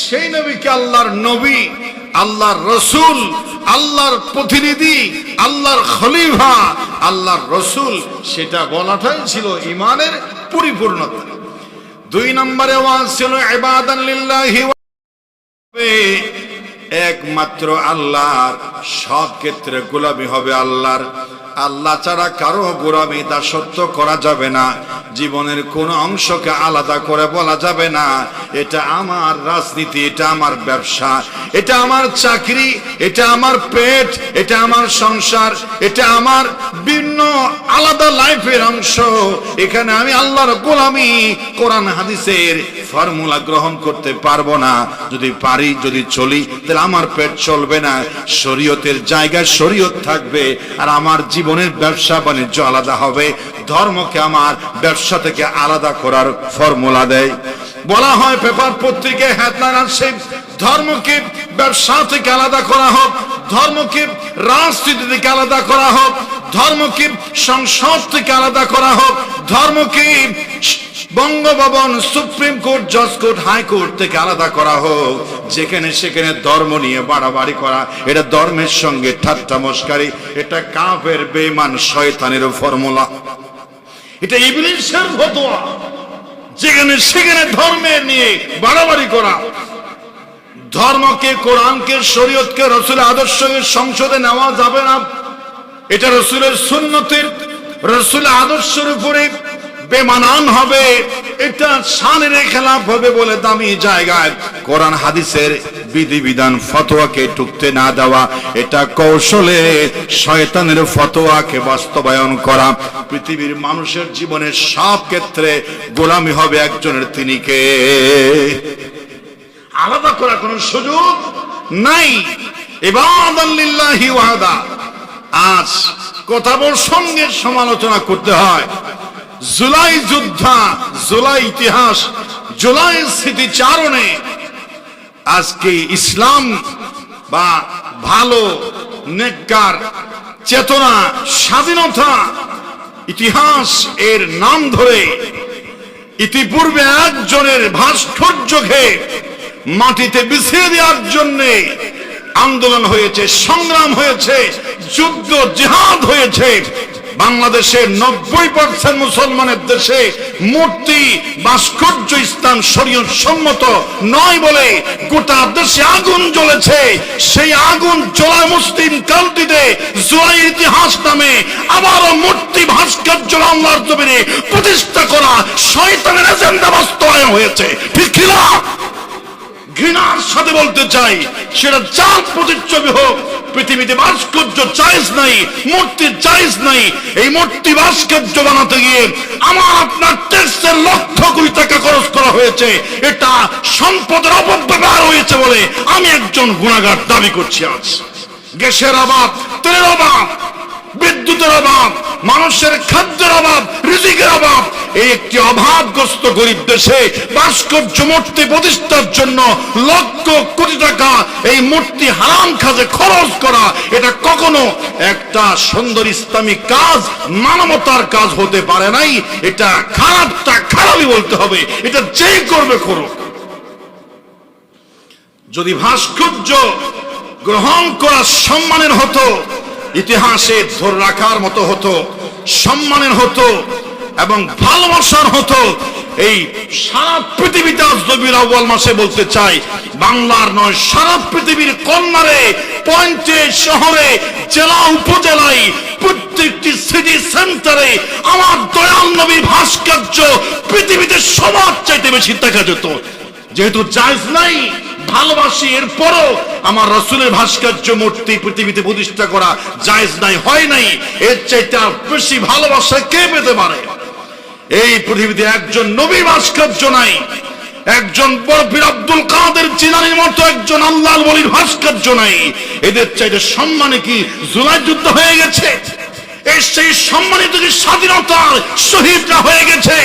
সেই নবীকে আল্লাহর নবী, আল্লাহর রসুল, আল্লাহর প্রতিনিধি, আল্লাহর খলিফা, আল্লাহর রসুল, সেটা বলাটাই ছিল ঈমানের পরিপূর্ণতা। 2 নম্বরে ওয়াজ ছিল ইবাদান লিল্লাহি, একমাত্র আল্লাহর, সব ক্ষেত্রে গোলামি হবে আল্লাহর। আল্লাহ ছাড়া কারো গোলামি দাসত্ব করা যাবে না, জীবনের কোন অংশকে আলাদা করে বলা যাবে না এটা আমার রাজনীতি, এটা আমার ব্যবসা, এটা আমার চাকরি, এটা আমার পেট, এটা আমার সংসার, এটা আমার ভিন্ন আলাদা লাইফের অংশ। এখানে আমি আল্লাহর গোলামি কোরআন হাদিসের ফর্মুলা গ্রহণ করতে পারবো না। যদি পারি, যদি চলি, তাহলে আমার পেট চলবে না, শরীয়তের জায়গায় শরীয়ত থাকবে, আর আমার জীবনের ব্যবসা বাণিজ্য আলাদা হবে। ধর্মকে আমার ব্যবসা থেকে আলাদা করার ফর্মুলা দেয়। বলা হয় পেপার পত্রিকায় হেডলাইন আছে, ধর্মকে ব্যবসা থেকে আলাদা করা হোক, ধর্মকে রাজনীতি থেকে আলাদা করা হোক, ধর্মকে সংসদ থেকে আলাদা করা হোক, ধর্মকে বঙ্গভবন, সুপ্রিম কোর্ট, জজ কোর্ট, হাইকোর্ট থেকে আলাদা করা হোক। যেখানে সেখানে ধর্ম নিয়ে বাড়াবাড়ি করা, এটা ধর্মের সঙ্গে ঠাট্টা মস্কারি, এটা কাফের বেঈমান শয়তানের ফর্মুলা, এটা ইবলিসের ফতোয়া। যেখানে সেখানে ধর্মের নিয়ে বাড়াবাড়ি করা, ধর্মকে, কোরআনকে, শরীয়তকে, রাসূলের আদর্শকে সংসদে নেওয়া যাবে না। এটা রাসূলের সুন্নতের, রাসূলের আদর্শের উপরে বেমানান হবে, এটা শানের খেলাফ হবে বলে দামি জায়গায় কোরআন হাদিসের বিধিবিধান ফতোয়াকে টুকতে না দেওয়া, এটা কৌশলে শয়তানের ফতোয়াকে বাস্তবায়ন করা। পৃথিবীর মানুষের জীবনের সব ক্ষেত্রে গোলামি হবে একজনের, তিনি কে? আলাদা করার কোন সুযোগ নাই। ইবাদান লিল্লাহি ওয়াহদা। আজ কথা প্রসঙ্গে সমালোচনা করতে হয়। জুলাই যোদ্ধা, জুলাই ইতিহাস, জুলাই স্মৃতিচারণে আজকে ইসলাম বা ভালো নেককার চেতনা, স্বাধীনতা, ইতিহাস এর নাম ধরে ইতিপূর্বে একজনের ভাস্কর্যকে মাটিতে বিছিয়ে দেওয়ার জন্য আন্দোলন হয়েছে, সংগ্রাম হয়েছে, যুদ্ধ জিহাদ হয়েছে। বাংলাদেশের 90% মুসলমানের দেশে মূর্তি, ভাস্কর্য ইসলাম শরীয়ত সম্মত নয় বলে গোটা দেশে আগুন জ্বলেছে। সেই আগুন জ্বলা মুসলিম কান্ট্রিতে জুলাই ইতিহাস নামে আবারও মূর্তি, ভাস্কর্য আল্লাহর জমিনে প্রতিষ্ঠা করা শয়তানের এজেন্ডা বাস্তবায়ন হয়েছে। ঠিক কি না? ঘৃণার সাথে বলতে চাই, সেটা যার প্রতিচ্ছবি হোক, পৃথিবীতে ভাস্কর্য জায়েজ নাই, মূর্তি জায়েজ নাই। এই মূর্তি, ভাস্কর্য বানাতে গিয়ে আমার আপনার ট্যাক্সের লক্ষ কোটি টাকা খরচ করা হয়েছে। এটা সম্পদের অপব্যবহার হয়েছে বলে আমি একজন গুনাহগার দাবি করছি। আজ গ্যাসের অভাব, তেলের অভাব, বিদ্যুতের অভাব, মানুষের খাদ্যের অভাব, রিজিকের অভাব, এই একটি অভাবগ্রস্ত গরিব দেশে ভাস্কর্য মূর্তি প্রতিষ্ঠার জন্য লক্ষ কোটি টাকা এই মূর্তি হারাম কাজে খরচ করা, এটা কখনো একটা সুন্দর ইসলামিক কাজ, মানবতার কাজ হতে পারে নাই। এটা খারাপটা খারাপই বলতে হবে, এটা যেই করবে করুক। যদি ভাস্কর্য গ্রহণ করা সম্মানের হতো, ইতিহাসে ধরে রাখার মতো হতো, সম্মানের হতো এবং ভালোবাসার হতো, এই সারা পৃথিবীতে আজ রবিউল আউয়াল মাসে বলতে চাই, বাংলার নয় সারা পৃথিবীর কর্নারে, পয়েন্টে, শহরে, জেলা, উপজেলায়, প্রত্যেকটি সিটি সেন্টারে আমার দয়াল নবীর ভাস্কর্য পৃথিবীতে সবার চাইতে বেশি দেখা যেত। যেহেতু জায়েজ নাই, ভালোবাসি, এরপরও আমার রাসূলের ভাস্কর্য মূর্তি পৃথিবীতে প্রতিষ্ঠা করা জায়েজ নাই, হয় নাই। এর চাইতে বেশি ভালোবাসা কে পেতে পারে? এই পৃথিবীতে একজন নবী ভাস্কর্য নাই, একজন বড় পীর আব্দুল কাদের জিলানীর মতো একজন আল্লাহর ওলির ভাস্কর্য নাই। এদের চাইতে সম্মানে কি জুলাই যুদ্ধ হয়ে গেছে? এই সেই সম্মানিত যে স্বাধীনতার শহীদরা হয়ে গেছে।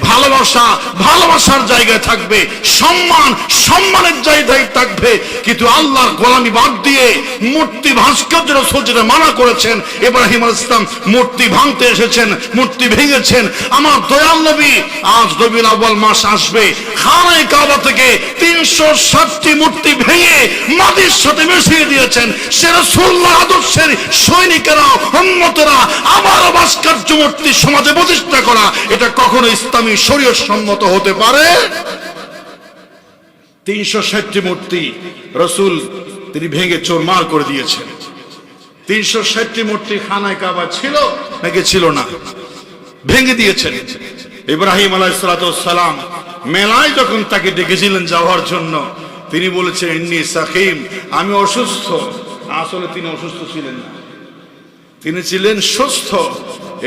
ভালোবাসা ভালোবাসার জায়গায় থাকবে, সম্মান সম্মানের জায়গায় থাকবে, কিন্তু আল্লাহর গোলামি বাদ দিয়ে মূর্তি, ভাস্কর্য রাসূল যেটা মানা করেছেন, ইব্রাহিম আলাইহিস সালাম মূর্তি ভাঙতে এসেছেন, মূর্তি ভেঙেছেন। আমার দয়াল নবী আজ রবিউল আউয়াল মাস আসবে, খানায়ে কাবা থেকে 360টি মূর্তি ভেঙে মাটির সাথে মিশিয়ে দিয়েছেন। সে রাসূলুল্লাহ আদর্শের সৈনিকেরা, উম্মতরা আবার ভাস্কর্য মূর্তি সমাজে প্রতিষ্ঠা করা, এটা কখনো ইসলামী শরীয়ত সম্মত হতে পারে? 360টি মূর্তি রাসূল তিনি ভেঙে চুরমার করে দিয়েছেন। 360টি মূর্তি খানায় কাবা ছিল নাকি ছিল না? ভেঙে দিয়েছেন। ইব্রাহিম আলাইহিস সালাম মেলায় যখন তাকে ডেকেছিলেন যাওয়ার জন্য, তিনি বলেছেন ইন্নী সাকিম, আমি অসুস্থ। আসলে তিনি অসুস্থ ছিলেন না, তিনি ছিলেন সুস্থ।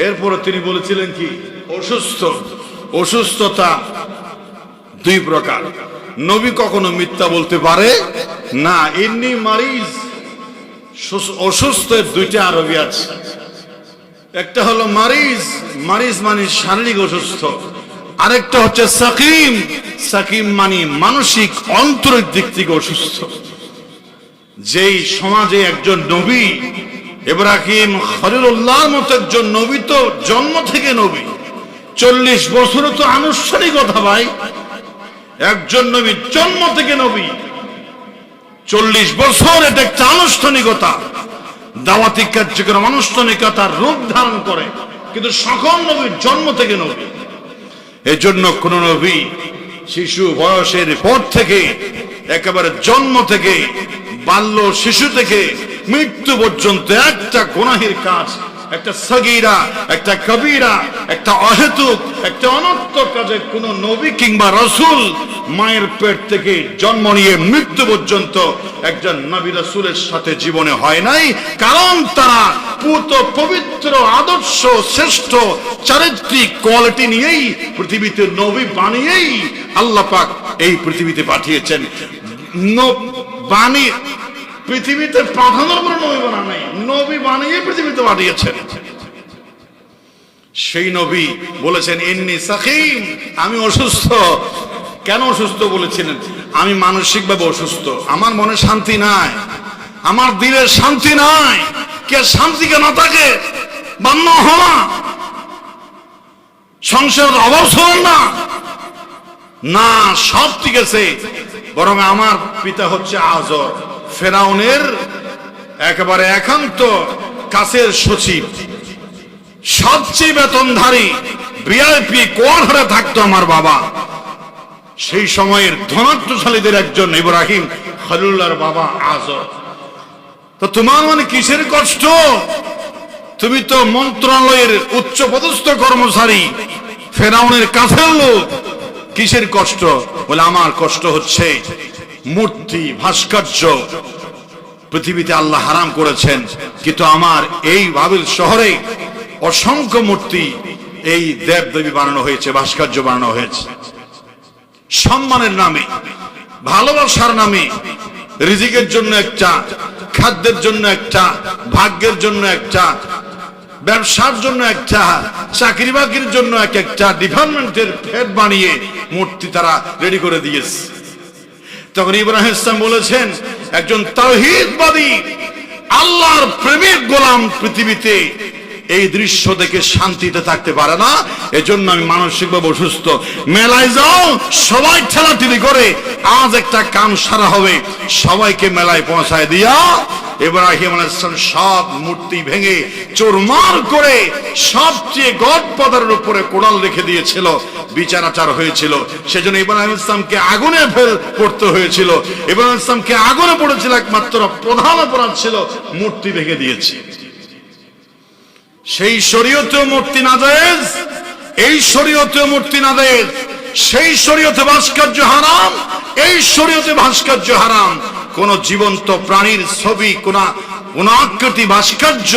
এরপরে তিনি বলেছিলেন কি অসুস্থ। অসুস্থতা দুই প্রকার, নবী কখনো মিথ্যা বলতে পারে না। ইন্নী মারিজ, অসুস্থের দুইটা আরবি আছে, একটা হলো মারিজ, মারিজ মানে শারীরিক অসুস্থ, আরেকটা হচ্ছে সাকিম, সাকিম মানে মানসিক অন্তরের দিক থেকে অসুস্থ। যেই সমাজে একজন নবী ইব্রাহিম খলিলুল্লাহর মতো একজন নবী, তো জন্ম থেকে নবী, 40 বছরও তো আনুষ্ঠানিকতা ভাই, একজন নবী জন্ম থেকে নবী, 40 বছর এটা একটা আনুষ্ঠানিকতা, দাওয়াতি কার্যক্রম আনুষ্ঠানিকতার রূপ ধারণ করে, কিন্তু সকল নবীর জন্ম থেকে নবী। এজন্য কোন নবী শিশু বয়সের পর থেকে, একেবারে জন্ম থেকে, বাল্য শিশু থেকে মৃত্যু পর্যন্ত একটা গুনাহের কাজ, একটা সগীরা, একটা কবিরা, একটা অহেতুক, একটা অনর্থক কাজে কোন নবী কিংবা রাসূল মায়ের পেট থেকে জন্ম নিয়ে মৃত্যু পর্যন্ত একজন নবী রাসূলের সাথে জীবনে হয় নাই। কারণ তারা পুত পবিত্র আদর্শ শ্রেষ্ঠ চারিত্রিক কোয়ালিটি নিয়েই পৃথিবীতে নবী বানিয়েই আল্লাহ পাক এই পৃথিবীতে পাঠিয়েছেন। পৃথিবীতে পাঠানোর পর নবী বানান নাই, নবী বানিয়ে পৃথিবীতে পাঠিয়েছেন। সেই নবী বলেছেন ইন্নী সাকিম, আমি অসুস্থ। কেন অসুস্থ বলেছিলেন? আমি মানসিকভাবে অসুস্থ, আমার মনে শান্তি নাই, আমার দিলের শান্তি নাই। কে শান্তি কেন থাকে? বান্ন হওয়া, সংসারের অভাব শোন না, না সব ঠিক আছে, বরং আমার পিতা হচ্ছে আজর, ফেরাউনের একেবারে একান্ত কাছের সচিব, সবচেয়ে বেতনধারী ভিআইপি কোয়ার্টারে থাকতো আমার বাবা। সেই সময়ের ধনাত্মশালীদের একজন ইব্রাহিম খলিলুল্লাহর বাবা আজর। তো তোমার মানে কিসের কষ্ট? তুমি তো মন্ত্রণালয়ের উচ্চ পদস্থ কর্মচারী, ফেরাউনের কাছের লোক, কিসের কষ্ট? বলে আমার কষ্ট হচ্ছে মূর্তি ভাস্কর্য পৃথিবীতে আল্লাহ হারাম করেছেন, কিন্তু আমার এই বাবিল শহরে অসংখ্য মূর্তি, এই দেব দেবী বানানো হয়েছে, ভাস্কর্য বানানো হয়েছে সম্মানের নামে, ভালোবাসার নামে, রিজিকের জন্য একটা, খাদ্যের জন্য একটা, ভাগ্যের জন্য একটা, ব্যবসার জন্য একটা, চাকরি বাকরির জন্য এক একটা ডিপার্টমেন্টের হেড বানিয়ে মূর্তি তারা রেডি করে দিয়েছে। তখন ইব্রাহিম ইসলাম বলেছেন একজন তাওহীদবাদী আল্লাহর প্রেমিক গোলাম পৃথিবীতে এই দৃশ্য দেখে শান্তিতে থাকতে পারে না, এজন্য আমি মানসিকভাবে অসুস্থ। মেলায় যাও, সবাই ঠেলাঠেলি করে, আজ একটা কাম সারা হবে, সবাইকে মেলায় পৌঁছায় দিয়া ইব্রাহিম আলাইহিস সালাম সব মূর্তি ভেঙে চুরমার করে সবচেয়ে গডফাদারের উপরে কোড়াল রেখে দিয়েছিল, বিচারাচার হয়েছিল। সেজন্য ইব্রাহিম ইসলামকে আগুনে পড়তে হয়েছিল। ইব্রাহিম ইসলামকে আগুনে পড়েছিল, একমাত্র প্রধান অপরাধ ছিল মূর্তি ভেঙে দিয়েছে। সেই শরীয়তে মূর্তি নাজায়েজ, এই শরীয়তে মূর্তি নাজায়েজ, সেই শরীয়তে ভাস্কর্য হারাম, এই শরীয়তে ভাস্কর্য হারাম। কোন জীবন্ত প্রাণীর ছবি, কোন আকৃতি ভাস্কর্য,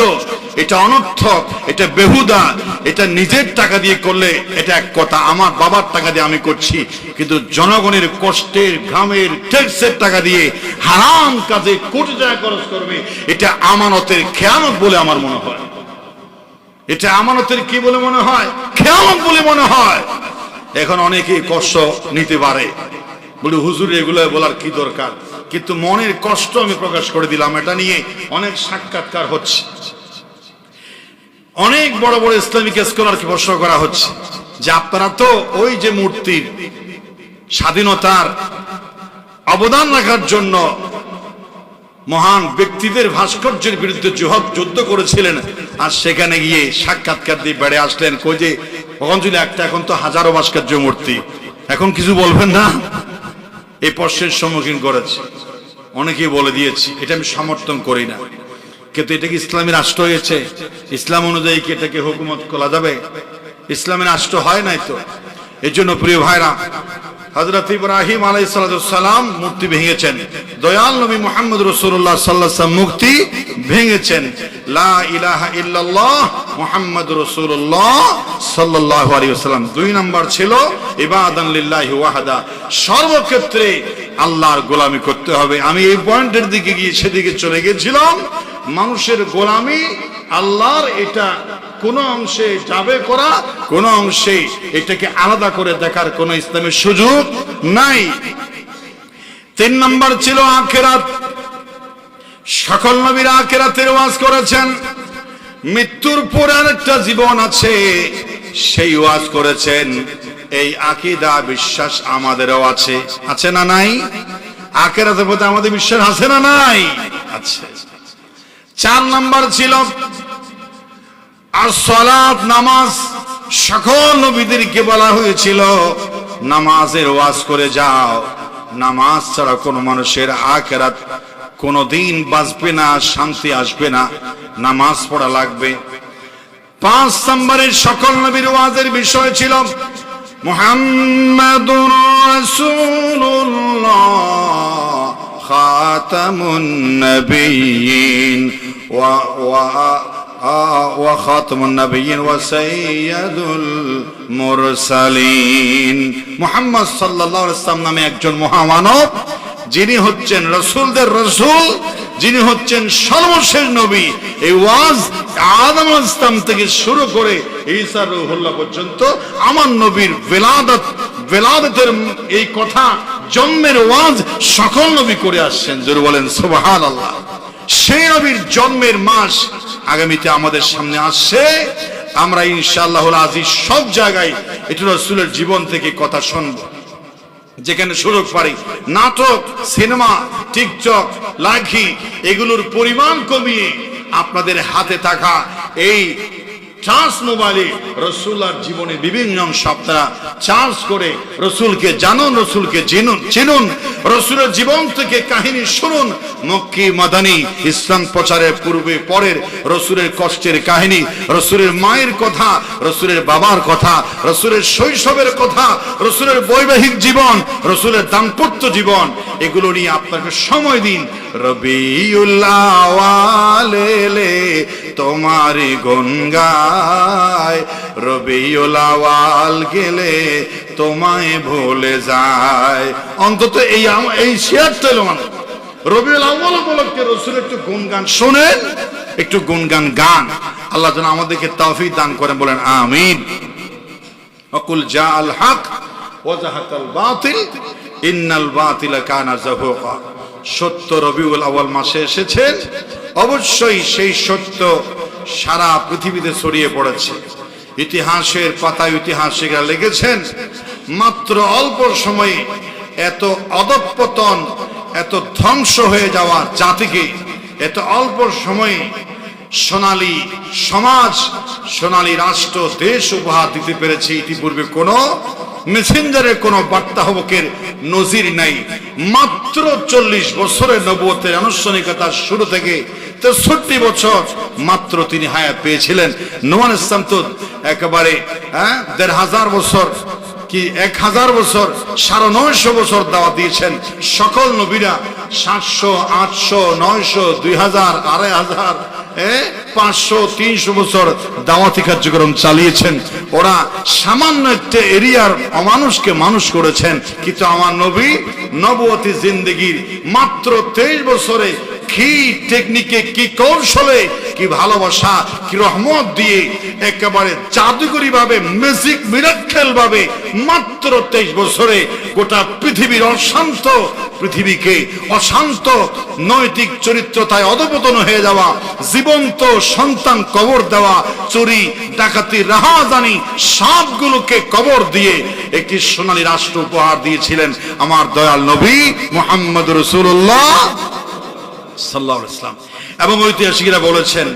এটা অনর্থক, এটা বেহুদা, এটা নিজের টাকা দিয়ে করলে এটা এক কথা, আমার বাবার টাকা দিয়ে আমি করছি, কিন্তু জনগণের কষ্টের ঘামের ট্যাক্সের টাকা দিয়ে হারাম কাজে কোটি টাকা খরচ করবে, এটা আমানতের খেয়ানত বলে আমার মনে হয়। এটা আমানতের কি বলে মনে হয়? খেয়ানত বলে মনে হয়। এখন অনেকেই কষ্ট নিতে পারে, বলে হুজুর এগুলো বলার কি দরকার, কিন্তু মনের কষ্ট আমি প্রকাশ করে দিলাম। এটা নিয়ে অনেক সাক্ষাৎকার হচ্ছে, অনেক বড় বড় ইসলামিক স্কলারকে প্রশ্ন করা হচ্ছে যে আপনারা তো ওই যে মূর্তির স্বাধীনতার অবদান রাখার জন্য মহান ব্যক্তিদের ভাস্কর্যের বিরুদ্ধে যুদ্ধ করেছিলেন, আর সেখানে গিয়ে সাক্ষাৎকার দিয়ে বেড়ে আসলেন কই যে কখন ছিল একটা, এখন তো হাজারো ভাস্কর্য মূর্তি, এখন কিছু বলবেন না? এই প্রশ্নের সম্মুখীন করেছে, অনেকেই বলে দিয়েছি এটা আমি সমর্থন করি না, কিন্তু এটা কি ইসলামী রাষ্ট্র হয়েছে? ইসলাম অনুযায়ী কি এটাকে হুকুমত করা যাবে? ইসলামী রাষ্ট্র হয় নাই তো। এই জন্য প্রিয় ভাইরা, হযরত ইব্রাহিম আলাইহিস সালাম মূর্তি ভেঙেছেন, দয়াল নবী মুহাম্মদ রাসূলুল্লাহ সাল্লাল্লাহু আলাইহি ওয়াসাল্লাম মূর্তি ভেঙেছেন। লা ইলাহা ইল্লাল্লাহ মুহাম্মাদুর রাসূলুল্লাহ সাল্লাল্লাহু আলাইহি ওয়াসাল্লাম। 2 নাম্বার ছিল ইবাদান লিল্লাহি ওয়াহদা, সর্বক্ষেত্রে আল্লাহর গোলামি করতে হবে। আমি এই পয়েন্টের দিকে গিয়ে সেদিকে চলে গেছিলাম। মানুষের গোলামি আল্লাহর, এটা কোন অংশে যাবে করা, কোন অংশে এটাকে আলাদা করে দেখার কোন ইসলামের সুযোগ নাই। 3 নাম্বার ছিল আখিরাত। সকল নবীরা আখিরাতের ওয়াজ করেছেন। মৃত্যুর পর আরেকটা জীবন আছে, সেই ওয়াজ করেছেন। এই আকীদা বিশ্বাস আমাদেরও আছে, আছে না নাই? আখিরাতের প্রতি আমাদের বিশ্বাস আছে না নাই? আছে। 4 নাম্বার ছিল আর-সালাত, নামাজ। সকল নবীদেরকে বলা হয়েছিল নামাজের ওয়াজ করে যাও। নামাজ ছাড়া কোন মানুষের আখিরাত কোনদিন বাঁচবে না, শান্তি আসবে না, নামাজ পড়া লাগবে। 5 নম্বরের সকল নবীর ওয়াজের বিষয় ছিল মুহাম্মাদুর রাসূলুল্লাহ খাতামুন নবিয়্যিন ওয়া খাতামুন নবিয়্যিন ওয়া সাইয়্যিদুল মুরসালিন। মুহাম্মদ সাল্লাল্লাহু আলাইহি ওয়াসাল্লাম নামে একজন মহামানব, যিনি হচ্ছেন রাসূলদের রাসূল, যিনি হচ্ছেন সর্বশেষ নবী। এই ওয়াজ আদম আলাইহিস সালাম থেকে শুরু করে ঈসা রূহুল্লাহ পর্যন্ত আমার নবীর বেলাদতের এই কথা, জন্মের ওয়াজ সকল নবী করে আসছেন। জোরে বলেন সুবহানাল্লাহ। সেই নবীর জন্মের মাস আগামীতে আমাদের সামনে আসছে। আমরা ইনশাআল্লাহুল আজিজ সব জায়গায় এটা রাসূলের জীবন থেকে কথা শুনবো। যেখানে সুযোগ পারি নাটক, সিনেমা, টিকটক, লাইকি এগুলোর পরিমাণ কমিয়ে আপনাদের হাতে থাকা এই চার্জ মোবাইলে রাসূলুল্লাহর জীবনে বিভিন্ন অংশ আপনারা চার্জ করে রাসূলকে জানুন, রাসূলকে চিনুন, রাসূলের জীবন থেকে কাহিনী শুনুন। মক্কি মাদানী ইসলাম প্রচারের পূর্বে পরের রাসূলের কষ্টের কাহিনী, রাসূলের মায়ের কথা, রাসূলের বাবার কথা, রাসূলের শৈশবের কথা, রাসূলের বৈবাহিক জীবন, রাসূলের দাম্পত্য জীবন, এগুলো নিয়ে আপনাকে সময় দিন। রবিউল আওয়াল এলে তোমারই গুণ গায়, রবিউল আওয়াল গেলে তোমায় ভুলে যায়। অন্তত এই শেয়ারটা মানে রবিউল আউয়াল উপলক্ষে রাসূলের একটু গুণগান শোনেন, একটু গুণগান গান। আল্লাহ যেন আমাদেরকে তৌফিক দান করেন, বলেন আমিন। ওয়াকুল জাআল হক ওয়া যাহাকাল বাতিল ইন্নাল বাতিলা কানা যাহুকা। সত্য রবিউল আউয়াল মাসে এসেছে, অবশ্যই সেই সত্য সারা পৃথিবীতে ছড়িয়ে পড়েছে। ইতিহাসের পাতায় ঐতিহাসিকরা লিখেছেন মাত্র অল্প সময়ে এত অধঃপতন, এত ধ্বংস হয়ে যাওয়া জাতিকে এত অল্প সময়ে সোনালী সমাজ, সোনালী রাষ্ট্র, দেশ উপহার দিতে পেরেছে। ইতিপূর্বে কোন মেসেঞ্জারের কোন বার্তাবাহকের নজির নাই। মাত্র 40 বছরের নবুয়তের আনুষ্ঠানিকতার শুরু থেকে 63 বছর মাত্র তিনি হায়াত পেয়েছিলেন। নূহ আলাইহিস সালাম তো একেবারে 1500 বছর কি 1000 বছর, 950 বছর দাওয়াত দিয়েছেন। সকল নবীরা 700, 800, 900, 2000, 2500, 500, 300 বছর দাওয়াতি কার্যক্রম চালিয়েছেন। ওরা সামান্য একটা এরিয়ার অমানুষকে মানুষ করেছেন, কিন্তু আমার নবী নবুয়তি জিন্দেগির মাত্র 23 বছরে কি টেকনিকে, কি কৌশলে, কি ভালোবাসা, কি রহমত দিয়ে একেবারে জাদুকরী ভাবে, ম্যাজিক মিরাক্কেল ভাবে মাত্র 23 বছরে গোটা পৃথিবীর অশান্ত পৃথিবীকে, অশান্ত নৈতিক চরিত্রতায় অধঃপতন হয়ে যাওয়া, জীবন্ত সন্তান কবর দেওয়া, চুরি ডাকাতি রাহাজানি সবগুলোকে কবর দিয়ে একটি সোনালী রাষ্ট্র উপহার দিয়েছিলেন আমার দয়াল নবী মুহাম্মদ রাসূলুল্লাহ সাল্লাল্লাহু আলাইহি ওয়াসাল্লাম। এবং ঐতিহাসিকরা বলেছেন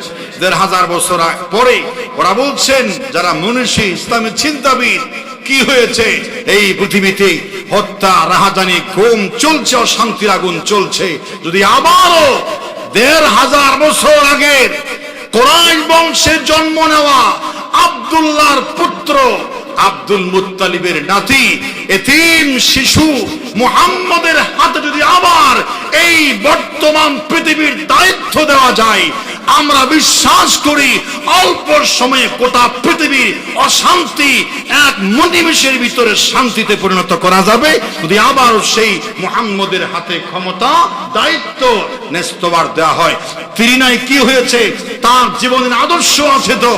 1500 বছর পরে ওরা বলছেন, যারা মনীষী ইসলামী চিন্তাবিদ, কি হয়েছে এই পৃথিবীতে? হত্যা, রাহাজানি, গুম চলছে, অশান্তির আগুন চলছে। যদি আবারও 1500 বছর আগের কুরাইশ বংশে জন্ম নেওয়া আব্দুল্লাহর পুত্র আব্দুল মুত্তালিবের নাতি এতিম শিশু মুহাম্মদের হাতে যদি আবার এই বর্তমান পৃথিবীর দায়িত্ব দেওয়া যায়, আমরা বিশ্বাস করি অল্প সময়ে গোটা পৃথিবীর অশান্তি এক নিমেষের ভিতরে শান্তিতে পরিণত করা যাবে যদি আবার সেই মুহাম্মদের হাতে ক্ষমতা দায়িত্ব নেস্তবার দেওয়া হয়। তিরিনায় কি হয়েছে তার জীবনের আদর্শ আছে তো।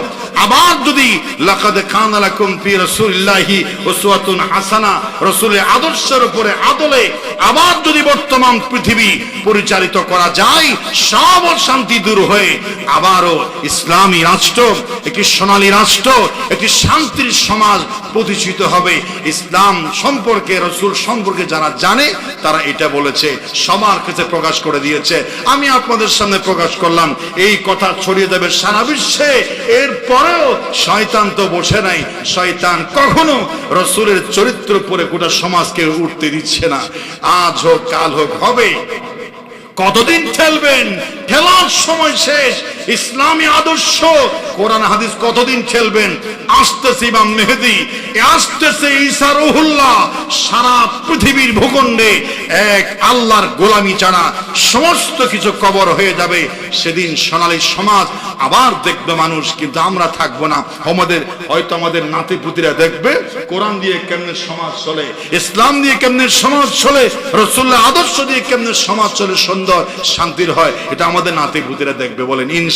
আবার যদি লাকাদ কানা লাকুম ফি রাসূলিল্লাহি উসওয়াতুন হাসানা, রাসূলের আদর্শের উপরে আদলে আবার যদি বর্তমান পৃথিবী পরিচালিত করা যায়, সব শান্তি দূর হয়ে আবারও ইসলামী রাষ্ট্র, একটি সোনালী রাষ্ট্র, একটি শান্তির সমাজ প্রতিষ্ঠিত হবে। ইসলাম সম্পর্কে, রাসূল সম্পর্কে যারা জানে তারা এটা বলেছে, সবার কাছে প্রকাশ করে দিয়েছে। আমি আপনাদের সামনে প্রকাশ করলাম, এই কথা ছড়িয়ে যাবে সারা বিশ্বে। এরপরেও শয়তান তো বসে নাই, শয়তান কখনো রাসূলের চরিত্র পরে গোটা সমাজকে উঠতে দিচ্ছে না। আজ হোক কাল হোক হবে। কতদিন ঠেলবেন? ঠেলার সময় শেষ। ইসলামী আদর্শ কোরআন হাদিস কতদিন ঠেলবেন? আসতেছে ইমাম মেহেদী, আসতেছে ঈসা রুহুল্লাহ। সারা পৃথিবীর ভূখণ্ডে এক আল্লাহর গোলামি ছাড়া সমস্ত কিছু কবর হয়ে যাবে। সেদিন সোনালী সমাজ আবার দেখবে মানুষ, কিন্তু আমরা থাকবো না। আমাদের নাতি পুতিরা দেখবে কোরআন দিয়ে কেমনে সমাজ চলে, ইসলাম দিয়ে কেমনে সমাজ চলে, রাসূলের আদর্শ দিয়ে কেমনে সমাজ চলে সুন্দর শান্তির হয়, এটা আমাদের নাতি পুতিরা দেখবে। বলেন ইনশাআল্লাহ।